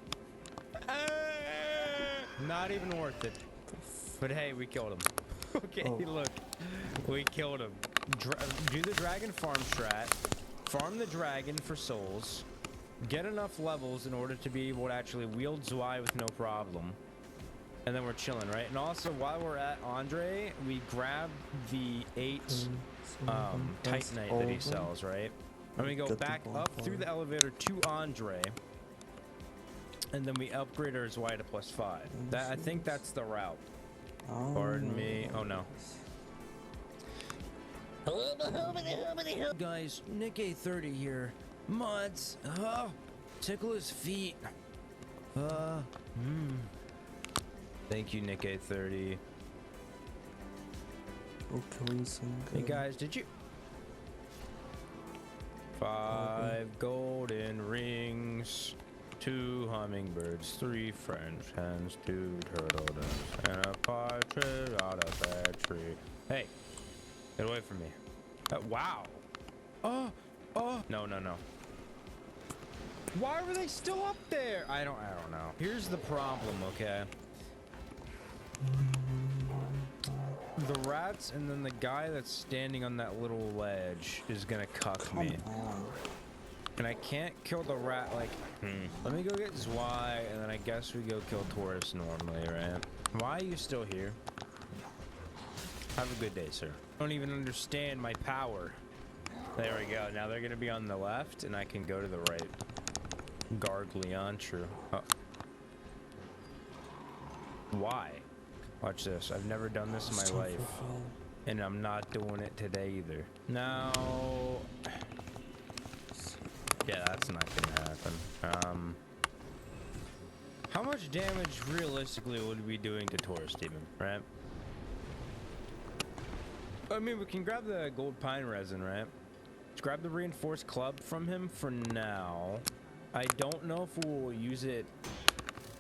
Not even worth it. But hey, we killed him. Okay, look. We killed him. Do the dragon farm strat. Farm the dragon for souls. Get enough levels in order to be able to actually wield Zwei with no problem. And then we're chilling, right? And also, while we're at Andre, we grab the 8 Titanite that he sells, right? And we go back up through the elevator to Andre. And then we upgrade our Zwei to +5. I think that's the route. Pardon me. Oh no. Guys, Nick A30 here. Mods. Tickle his feet. Thank you, Nick A30. Hey guys, did you... 5 golden rings. 2 hummingbirds, 3 French hens, 2 turtle doves, and a partridge out of that tree. Hey, get away from me. Wow. Oh. No. Why were they still up there? I don't know. Here's the problem, okay? The rats and then the guy that's standing on that little ledge is gonna cuck me. And I can't kill the rat, like, Let me go get Zwei, and then I guess we go kill Taurus normally, right? Why are you still here? Have a good day, sir. Don't even understand my power. There we go. Now they're gonna be on the left, and I can go to the right. Gargleon, true. Oh. Why? Watch this. I've never done this in my life. And I'm not doing it today either. Now... Yeah, that's not gonna happen. How much damage realistically would we be doing to Taurus Demon, right? I mean, we can grab the gold pine resin, right? Let's grab the reinforced club from him for now. I don't know if we'll use it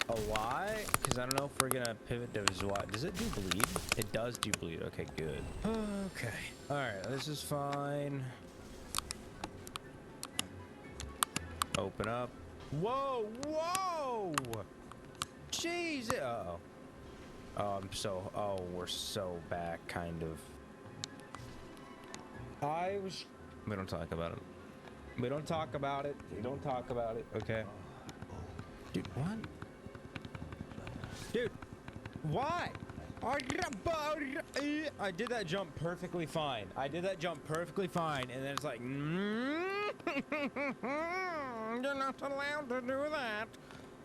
a lot, because I don't know if we're gonna pivot to Zwat. Does it do bleed? It does do bleed. Okay, good. Okay. Alright, this is fine. Open up. Whoa! Whoa! Jeez! Uh-oh. Oh, we're so back, kind of. We don't talk about it. We don't talk about it. We don't talk about it. Okay. Dude, what? Dude, why? I did that jump perfectly fine. And then it's like, you're not allowed to do that.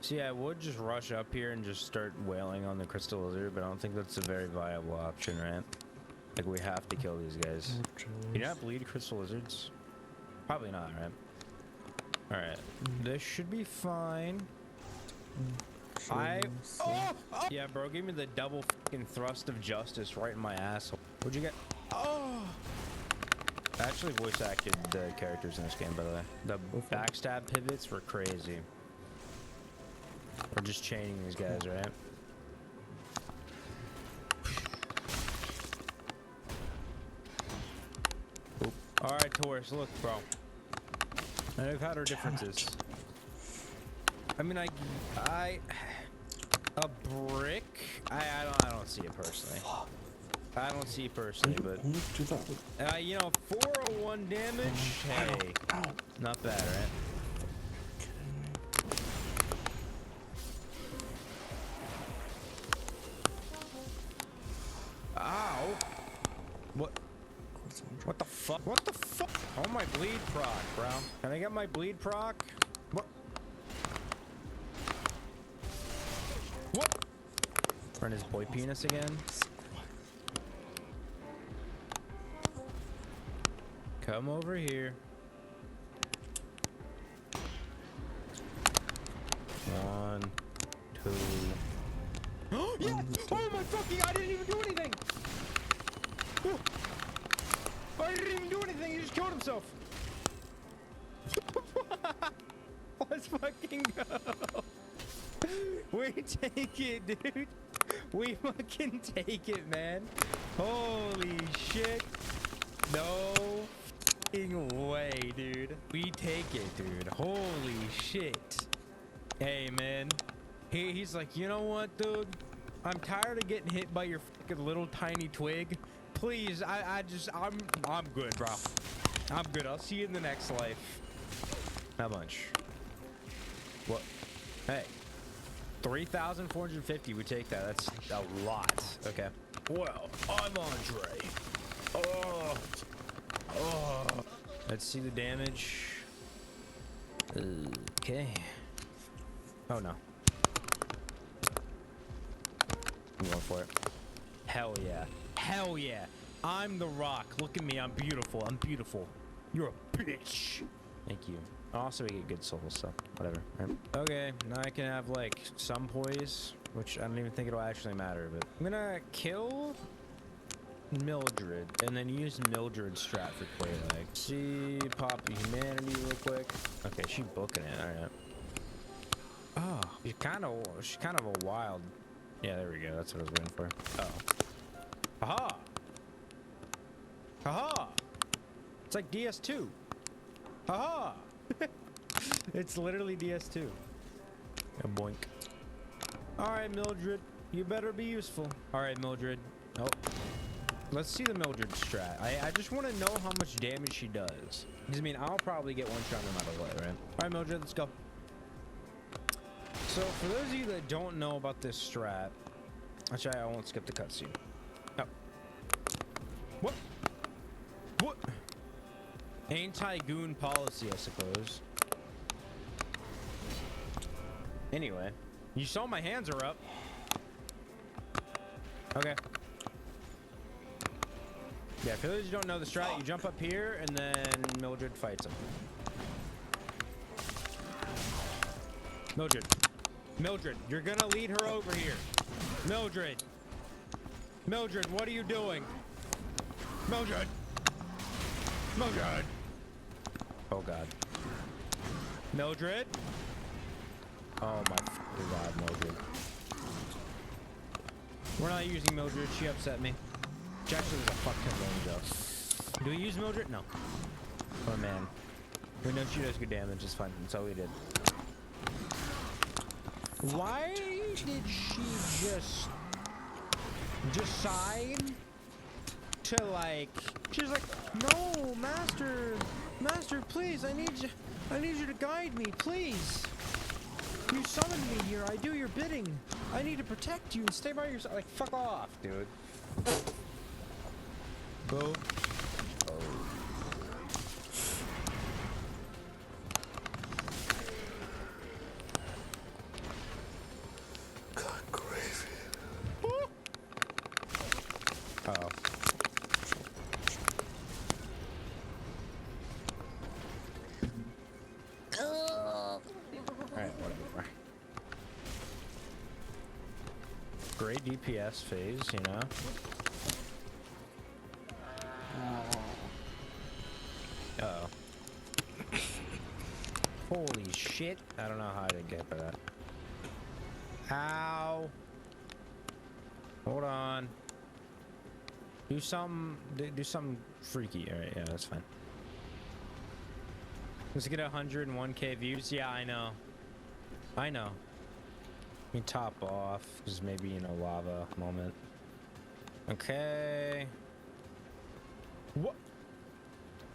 See, I would just rush up here and just start wailing on the crystal lizard, but I don't think that's a very viable option, right? Like, we have to kill these guys. Can you not bleed crystal lizards? Probably not, right? Alright. This should be fine. Yeah, bro, give me the double fucking thrust of justice right in my asshole. What'd you get? Oh! I actually voice acted the characters in this game, by the way. The backstab pivots were crazy. We're just chaining these guys, right? Alright, Taurus, look, bro. And we've had our differences. I mean, a brick? I don't see it personally. I don't see it personally, but you know, 401 damage. Hey, not bad, right? Ow! What the fuck? What the fuck? Oh, my bleed proc, bro. Can I get my bleed proc? What? What? Run his boy penis again? Come over here. 1, 2. Yeah! Oh my fucking! I didn't even do anything. I didn't even do anything. He just killed himself. Let's fucking go. We take it, dude. We fucking take it, man. Holy shit. No fucking way, dude. We take it, dude. Holy shit. Hey, man. He's like, you know what, dude? I'm tired of getting hit by your fucking little tiny twig. Please, I'm good, bro. I'm good. I'll see you in the next life. How much? What? Hey. 3,450. We take that. That's a lot. Okay. Well, I'm Andre. Oh. Let's see the damage. Okay. Oh, no. I'm going for it. Hell yeah. Hell yeah. I'm the Rock. Look at me. I'm beautiful. I'm beautiful. You're a bitch. Thank you. Also, we get good soul stuff. Whatever. Right. Okay. Now I can have, like, some poise, which I don't even think it'll actually matter, but I'm gonna kill Mildred and then use Mildred's strat for Quaylag. See, pop the humanity real quick. Okay, she's booking it. All right. Oh, she's kind of a wild. Yeah, there we go. That's what I was waiting for. Oh. Aha! Aha! It's like DS2. Aha! It's literally DS2. A boink. Alright, Mildred. You better be useful. Alright, Mildred. Oh. Let's see the Mildred strat. I just want to know how much damage she does. Because, I mean, I'll probably get one shot no matter what, right? Alright, Mildred, let's go. So, for those of you that don't know about this strat, actually, I won't skip the cutscene. No. What? What? Anti-goon policy, I suppose. Anyway, you saw my hands are up. Okay. Yeah, for those who don't know the strat, you jump up here and then Mildred fights him. Mildred. Mildred, you're gonna lead her over here. Mildred. Mildred, what are you doing? Mildred. Mildred. Oh god. Mildred. Oh my fucking god, Mildred. We're not using Mildred. She upset me. She actually was a fuck ton of range. Do we use Mildred? No. Oh man. We know she does good damage. It's fine. That's all we did. Why did she just decide to like? She's like, no, master, please, I need you to guide me, please. You summoned me here. I do your bidding. I need to protect you and stay by your side. Like, fuck off, dude. Boo. Oh. God gravy. Uh-oh. Alright, whatever. Great DPS phase, you know? Uh-oh. Holy shit. I don't know how I didn't get by that. Ow. Hold on. Do something freaky. Alright, yeah, that's fine. Let's get 101k views. Yeah, I know. I know. Let me top off, because maybe, you know, lava moment. Okay. What?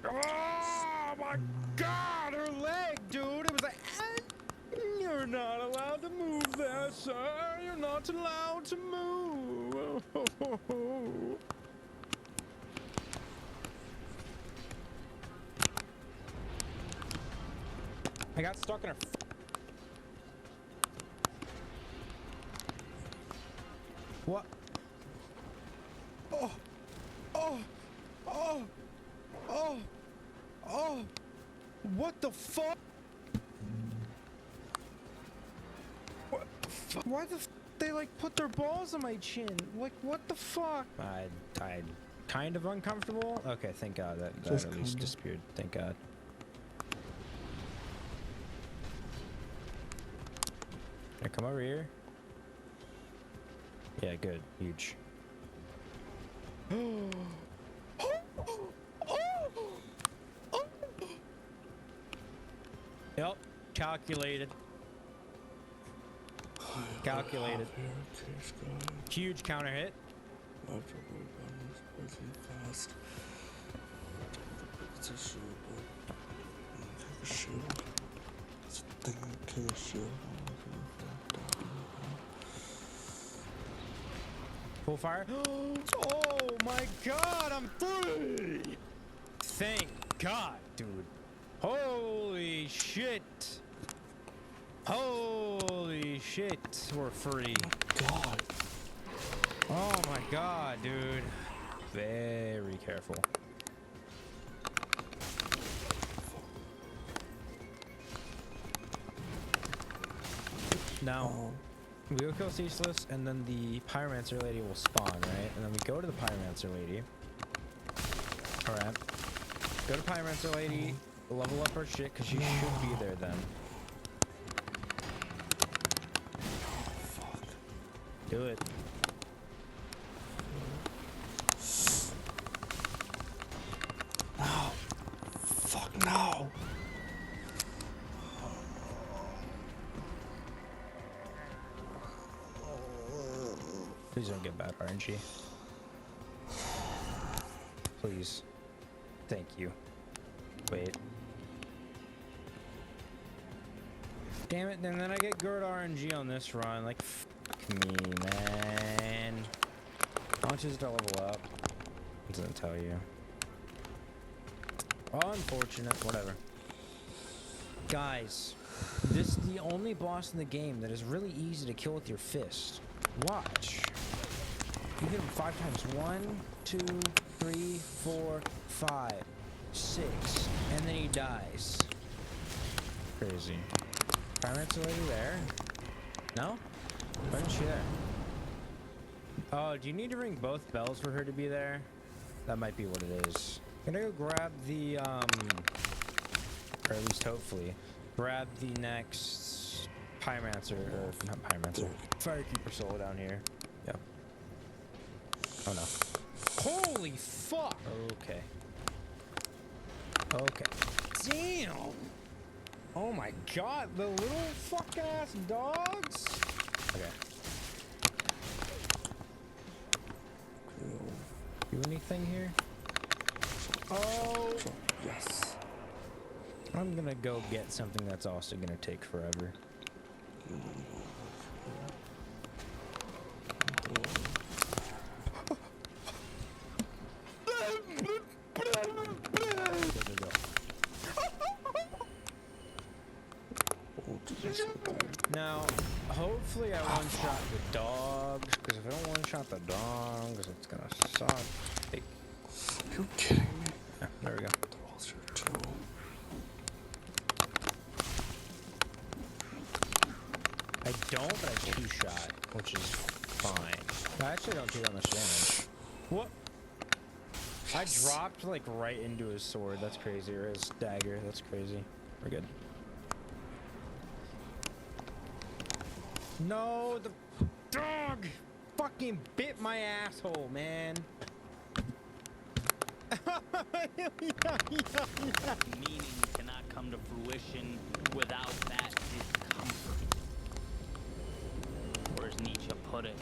Oh my god, her leg, dude! It was like, you're not allowed to move there, sir. You're not allowed to move. I got stuck in her. What? Oh! Oh! Oh! Oh! Oh! What the fuck? What the fuck? Why the f they like put their balls on my chin? Like what the fuck? I kind of uncomfortable. Okay, thank God that at least disappeared. Thank God. Can I come over here? Yeah, good. Huge. Yep. Calculated. Calculated. Huge counter hit. Fast. It's a shield, but take a shield. It's a thing I kill a shield. Full fire. Oh my god, I'm free! Thank God, dude. Holy shit. Holy shit, we're free. God. Oh my god, dude. Very careful. Now, we go kill Ceaseless, and then the Pyromancer lady will spawn, right? And then we go to the Pyromancer lady. Alright. Go to Pyromancer lady, level up her shit, because she should be there then. Do it. No. Fuck no. Please don't get bad RNG. Please. Thank you. Wait. Damn it, and then I get good RNG on this run. Like, fuck me, man. How much is it to level up? It doesn't tell you. Unfortunate, whatever. Guys, this is the only boss in the game that is really easy to kill with your fist. Watch. You hit him 5 times. 1, 2, 3, 4, 5, 6, and then he dies. Crazy. Pirate's already there. No? Why isn't she there? Oh, do you need to ring both bells for her to be there? That might be what it is. I'm gonna go grab the, or at least hopefully, grab the next Pyromancer, or not Pyromancer, Firekeeper soul down here. Yeah. Oh no. Holy fuck! Okay. Okay. Damn! Oh my god, the little fucking ass dogs! Okay. Do anything here? Oh! Yes. I'm gonna go get something that's also gonna take forever. Now, hopefully I one-shot the dogs, because if I don't one-shot the dogs, it's gonna suck. Hey. You're kidding me. Yeah, there we go. I don't, but I two-shot, which is fine. I actually don't do that much damage. What? I dropped, like, right into his sword. That's crazy. Or his dagger. That's crazy. We're good. No, the dog fucking bit my asshole, man. Meaning cannot come to fruition without that discomfort. Or as Nietzsche put it,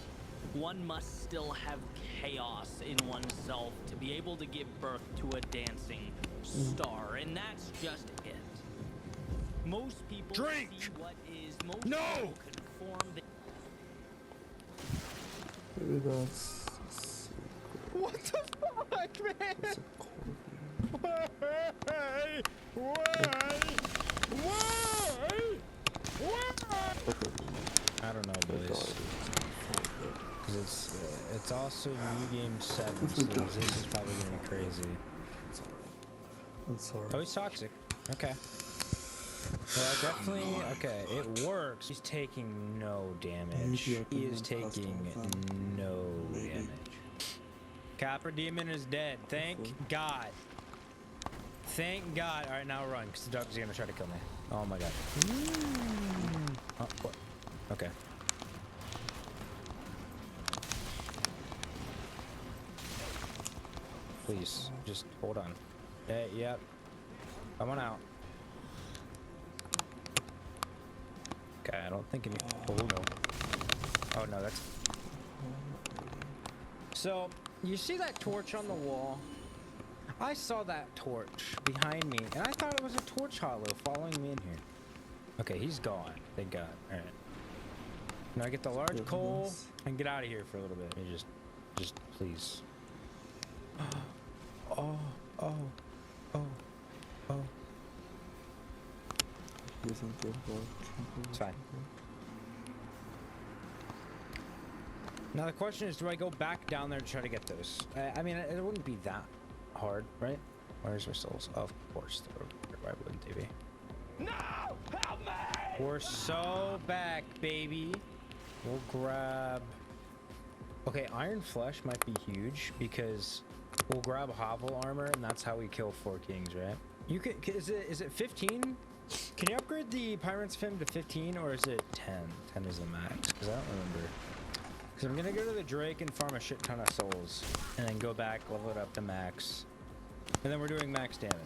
one must still have chaos in oneself to be able to give birth to a dancing star, and that's just it. Most people see what is most people conform. Maybe that's... What the fuck, man? Why? I don't know, boys. Because it's also new game 7, so this is probably gonna be crazy. I'm sorry. Oh, he's toxic. Okay. Well, definitely. Okay, it works. He's taking no damage. He is taking no damage. Copper Demon is dead. Thank God. Thank God. All right, now run, because the dog's gonna try to kill me. Oh my God. Oh, what? Okay. Please, just hold on. Hey, yep. Come on out. Okay, I don't think any. Oh no. Oh no, that's. So, you see that torch on the wall? I saw that torch behind me, and I thought it was a torch hollow following me in here. Okay, he's gone. Thank God. All right. Now I get the large coal and get out of here for a little bit. Just please. Oh. It's fine. Now the question is, do I go back down there to try to get those? I mean, it wouldn't be that hard, right? Where's our souls? Of course. Why wouldn't they be? No! Help me! We're so back, baby. We'll grab... Okay, Iron Flesh might be huge, because we'll grab Hovel Armor, and that's how we kill 4 kings, right? You could... Is it 15? Can you upgrade the Pirate's Fim to 15, or is it 10? 10 is the max, because I don't remember. Because I'm going to go to the Drake and farm a shit ton of souls, and then go back, level it up to max. And then we're doing max damage.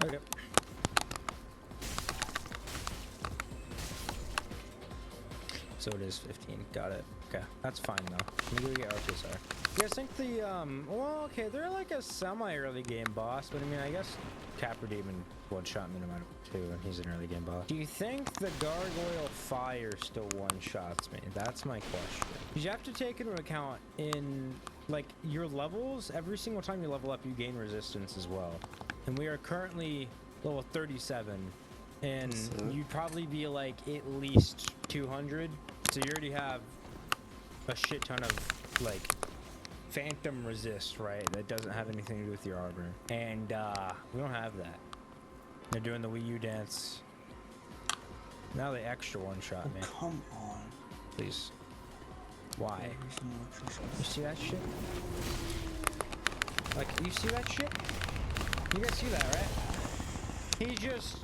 Okay. So it is 15. Got it. Okay. That's fine, though. Let me go get RTSR. You guys think the, well, okay, they're like a semi-early game boss, but I mean, I guess Capra Demon one-shot me no matter what, too, and he's an early game boss. Do you think the Gargoyle Fire still one-shots me? That's my question. Because you have to take into account in, like, your levels, every single time you level up, you gain resistance as well. And we are currently level 37, and you'd probably be, like, at least 200, so you already have a shit ton of, like, phantom resist, right? That doesn't have anything to do with your armor. And we don't have that. They're doing the Wii U dance. Now they extra one-shot me. Come on. Please. Why? You see that shit? Like, you see that shit? You guys see that, right? He just...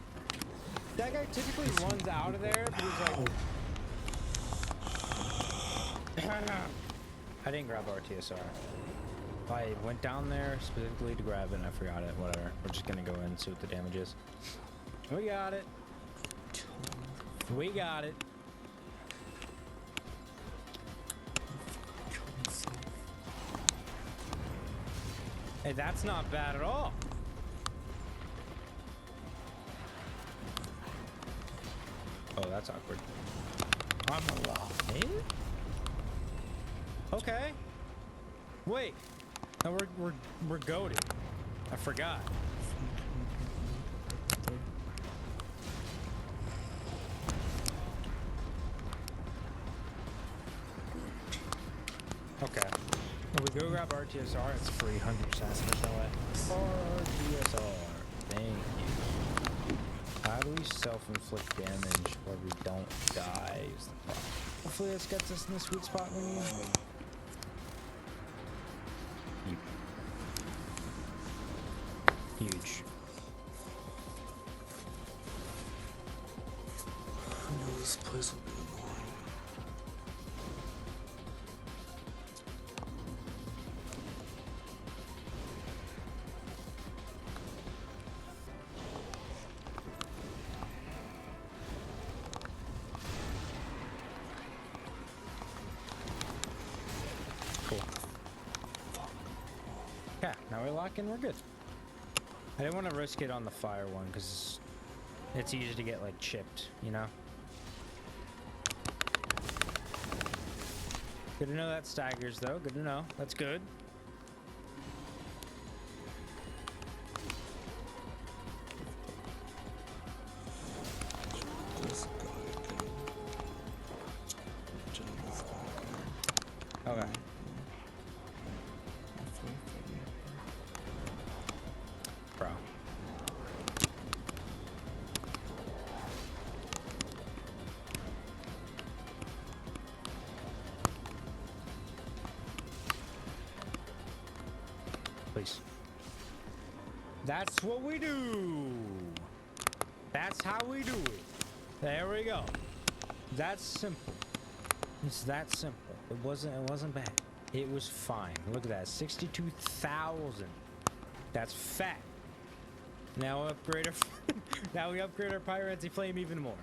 That guy typically runs out of there, but he's like... I didn't grab RTSR. I went down there specifically to grab it and I forgot it. Whatever. We're just gonna go in and see what the damage is. We got it. We got it. Hey, that's not bad at all. Oh, that's awkward. I'm alive? Okay. Wait. No, we're goated. I forgot. Okay. When we go grab RTSR, it's free 100%. There's no way. RTSR. Thank you. How do we self-inflict damage where we don't die is the problem. Hopefully this gets us in the sweet spot we need. Huge. I know this place will be annoying. Cool. Yeah, now we lock in, we're good. I didn't want to risk it on the fire one because it's easy to get like chipped, you know? Good to know that staggers though, good to know. That's good. Okay. Bro. Please. That's what we do. That's how we do it. There we go. That's simple. It's that simple. It wasn't bad. It was fine. Look at that. 62,000. That's fat. Now we upgrade our Pyrancy Flame even more.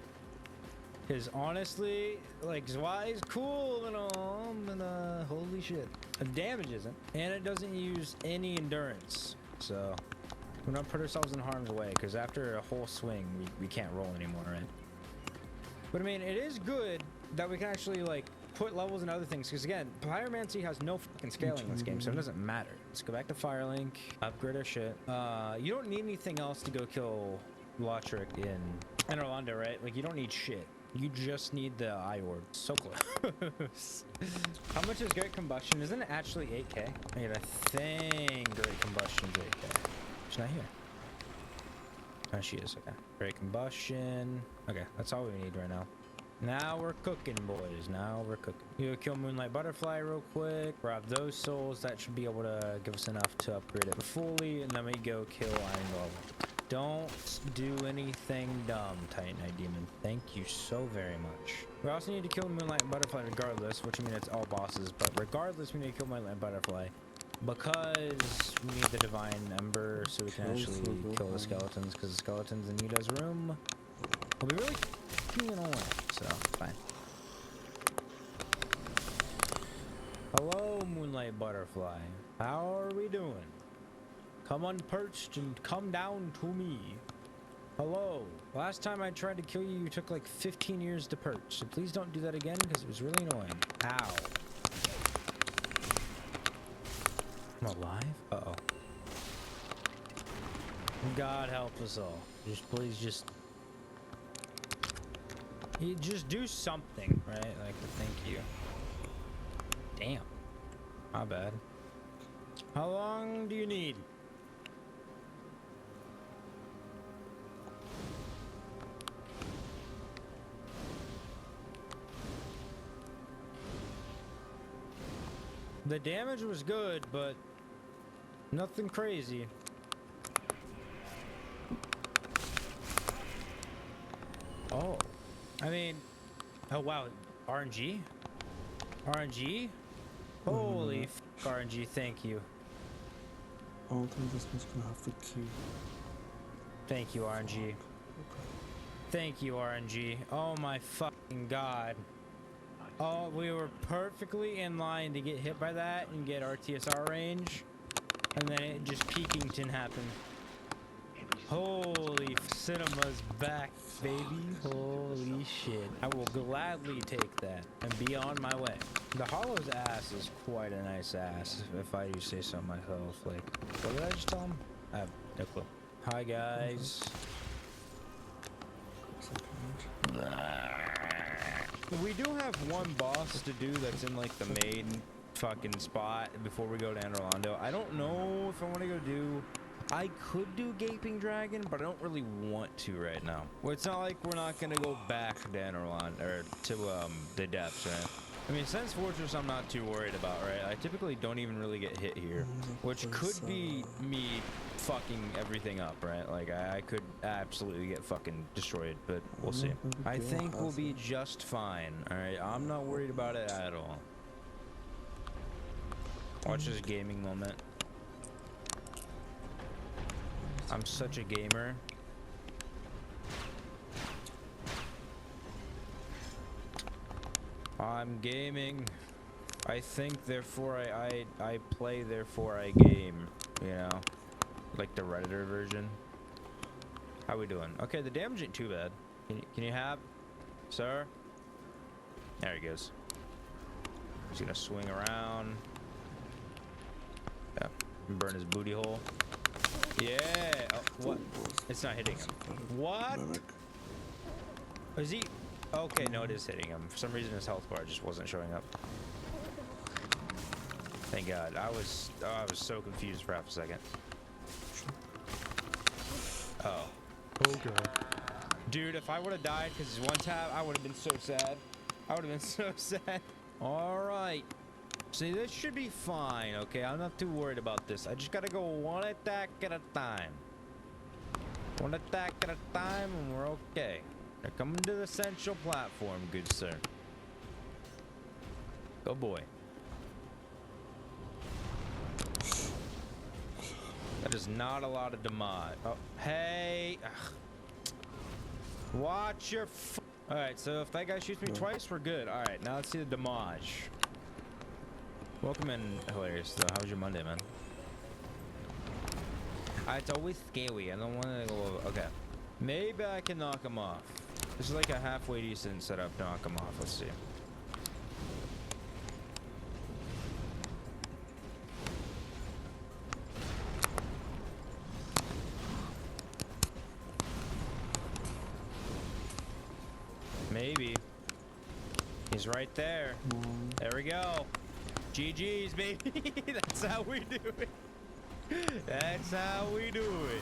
Because honestly, like Zwei is cool and all, but holy shit. The damage isn't. And it doesn't use any endurance. So we're not put ourselves in harm's way, because after a whole swing we can't roll anymore, right? But I mean, it is good that we can actually like put levels and other things, because again, Pyromancy has no fucking scaling in this game, so it doesn't matter. Let's go back to Firelink, upgrade our shit. You don't need anything else to go kill Lotric in Orlando, right? Like, you don't need shit. You just need the eye orb. So close. How much is Great Combustion? Isn't it actually 8k? I mean, I think Great Combustion's 8k. She's not here. Oh, she is. Okay. Great Combustion. Okay, that's all we need right now. Now we're cooking, boys. Now we're cooking. You go kill Moonlight Butterfly real quick. Grab those souls. That should be able to give us enough to upgrade it fully. And then we go kill Iron Golem. Don't do anything dumb, Titan Eye Demon. Thank you so very much. We also need to kill Moonlight Butterfly regardless, which I mean it's all bosses. But regardless, we need to kill Moonlight Butterfly. Because we need the Divine Ember so we can actually kill the skeletons. Because the skeletons in Yuda's room will be really fucking annoying. So, fine. Hello, Moonlight Butterfly. How are we doing? Come unperched and come down to me. Hello. Last time I tried to kill you, you took like 15 years to perch. So please don't do that again because it was really annoying. Ow. I'm alive? Uh-oh. God help us all. Just please just do something, right? Like, thank you. Damn. My bad. How long do you need? The damage was good, but nothing crazy. Oh, I mean, oh wow, RNG? RNG? Holy f RNG, thank you. I don't think this one's gonna have the key. Thank you, RNG. Thank you, RNG. Oh my fucking god. Oh, we were perfectly in line to get hit by that and get RTSR range. And then it just Peekington happened. Holy cinema's back, baby. Holy shit. I will gladly take that and be on my way. The Hollow's ass is quite a nice ass, if I do say so myself. Like, what did I just tell him? I have no clue. Hi, guys. We do have one boss to do that's in like the main fucking spot before we go to Anor Londo. I don't know if I want to go do... I could do Gaping Dragon, but I don't really want to right now. Well, it's not like we're not gonna go back to Anor Londo, or to the depths, right? I mean, Sense Fortress I'm not too worried about, right? I typically don't even really get hit here, which could be me fucking everything up, right? Like, I could absolutely get fucking destroyed, but we'll see. I think we'll be just fine, alright? I'm not worried about it at all. Watch this gaming moment. I'm such a gamer. I'm gaming. I think, therefore I play, therefore I game. You know? Like the Redditor version. How we doing? Okay, the damage ain't too bad. Can you have, sir? There he goes. He's gonna swing around. Yeah. Burn his booty hole. Yeah. Oh, what? It's not hitting him. What? Is he? Okay, no, it is hitting him. For some reason, his health bar just wasn't showing up. Thank God. I was so confused for half a second. Oh. Okay. Dude, if I would have died because he's one tap, I would have been so sad. I would have been so sad. All right. See, this should be fine, okay? I'm not too worried about this. I just gotta go one attack at a time. One attack at a time, and we're okay. They're coming to the central platform, good sir. Go boy. That is not a lot of damage. Oh, hey. Ugh. Watch your f. Alright, so if that guy shoots me twice, we're good. Alright, now let's see the damage. Welcome in, Hilarious, though. How was your Monday, man? It's always scary. I don't want to go... Okay. Maybe I can knock him off. This is like a halfway decent setup to knock him off. Let's see. Maybe. He's right there. There we go. GG's, baby. That's how we do it. That's how we do it.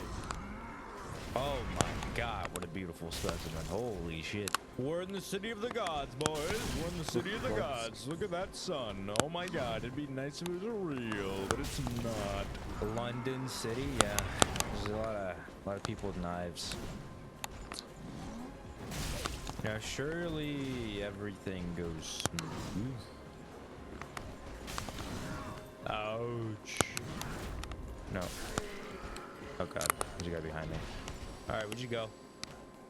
Oh my God, what a beautiful specimen. Holy shit. We're in the city of the gods, boys. We're in the city of the gods. Look at that sun. Oh my God, it'd be nice if it was real, but it's not. London City, yeah. There's a lot of people with knives. Now surely everything goes smooth. Ouch. No. Oh God, there's a guy behind me. Alright, where'd you go?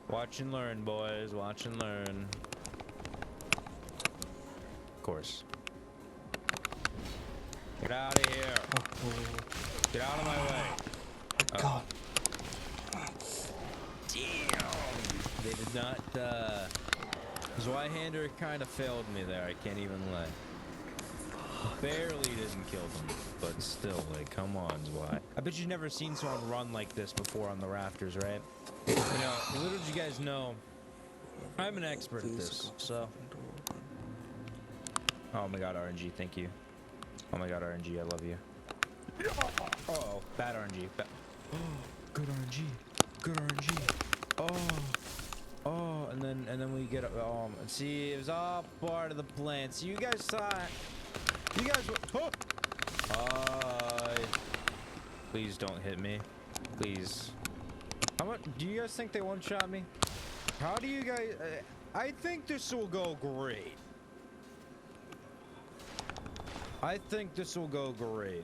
Watch and learn, boys. Watch and learn. Of course. Get out of here. Get out of my way. God. Damn. They did not, Zweihander kind of failed me there. I can't even lie. Barely didn't kill them, but still, like, come on, Zwei. I bet you've never seen someone run like this before on the rafters, right? You know, little did you guys know, I'm an expert at this, so. Oh my God, RNG, thank you. Oh my God, RNG, I love you. Uh-oh, bad RNG. Good RNG. Good RNG. Oh, and then we get see, it was all part of the plan. So you guys saw it. You guys. Please don't hit me. Please. How much? Do you guys think they one-shot me? How do you guys? I think this will go great. I think this will go great.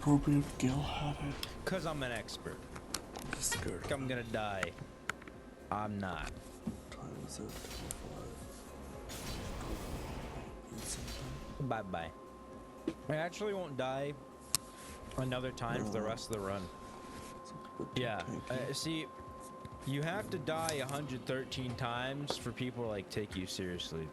Appropriate Gil had it. Cause I'm an expert. I'm gonna die. I'm not. Time is it? Bye bye. I actually won't die another time for the rest of the run. Yeah. See, you have to die 113 times for people to like take you seriously.